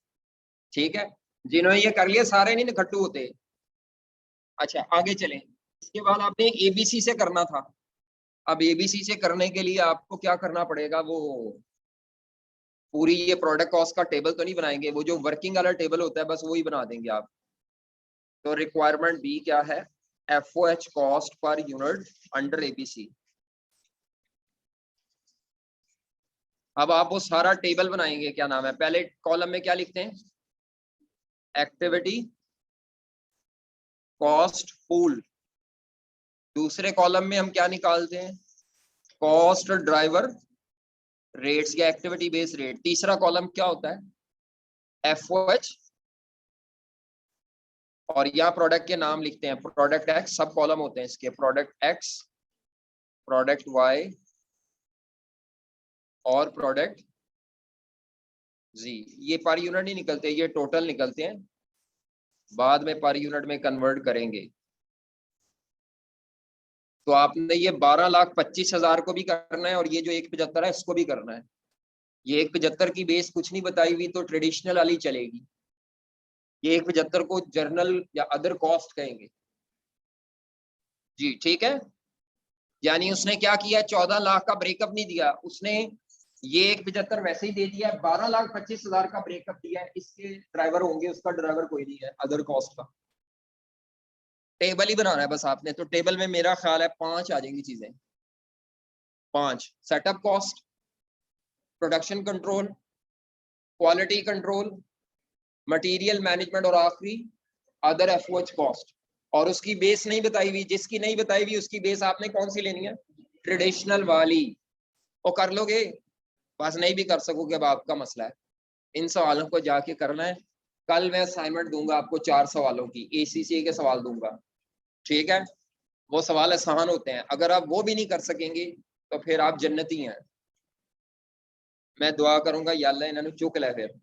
ठीक है, जिन्होंने ये कर लिया सारे नहीं नखट्टू होते। अच्छा आगे चलें, इसके बाद आपने एबीसी से करना था। अब एबीसी से करने के लिए आपको क्या करना पड़ेगा, वो पूरी ये प्रोडक्ट कॉस्ट का टेबल तो नहीं बनाएंगे, वो जो वर्किंग वाला टेबल होता है बस वही बना देंगे आप। तो रिक्वायरमेंट बी क्या है? FOH cost per unit under ABC. अब आप वो सारा टेबल बनाएंगे, क्या नाम है, पहले कॉलम में क्या लिखते हैं? Activity cost pool. दूसरे कॉलम में हम क्या निकालते हैं? कॉस्ट ड्राइवर रेट्स या एक्टिविटी बेस्ड रेट। तीसरा कॉलम क्या होता है? एफओएच, और यहाँ प्रोडक्ट के नाम लिखते हैं, प्रोडक्ट एक्स, सब कॉलम होते हैं इसके, प्रोडक्ट एक्स, प्रोडक्ट वाई और प्रोडक्ट जी। ये पर यूनिट नहीं निकलते, ये टोटल निकलते हैं, बाद में पर यूनिट में कन्वर्ट करेंगे। तो आपने ये 12,25,000 को भी करना है और ये जो 175 है इसको भी करना है। ये 175 की बेस कुछ नहीं बताई हुई तो ट्रेडिशनल वाली चलेगी, ये 175 को जर्नल या अदर कॉस्ट कहेंगे जी। ठीक है, यानी उसने क्या किया, 14 लाख का ब्रेकअप नहीं दिया उसने, ये 175 वैसे ही दे दिया, 12,25,000 का ब्रेकअप दिया है। इसके ड्राइवर होंगे, उसका ड्राइवर कोई नहीं है अदर कॉस्ट का। टेबल ही बनाना है बस आपने, तो टेबल में मेरा ख्याल है 5 आ जाएंगी चीजें। 5 setup cost, production control, quality control, material management और आखिरी अदर एफओएच कॉस्ट। और उसकी बेस नहीं बताई हुई, जिसकी नहीं बताई हुई उसकी बेस आपने कौन सी लेनी है? ट्रेडिशनल वाली। वो कर लोगे, बस नहीं भी कर सकोगे अब आपका मसला है, इन सवालों को जाके करना है। कल मैं असाइनमेंट दूंगा आपको 4 सवालों की, एसीसी के सवाल दूंगा। ठीक है, वो सवाल आसान होते हैं, अगर आप वो भी नहीं कर सकेंगे तो फिर आप जन्नती हैं। मैं दुआ करूंगा या अल्लाह इन्होंने चुक लै फिर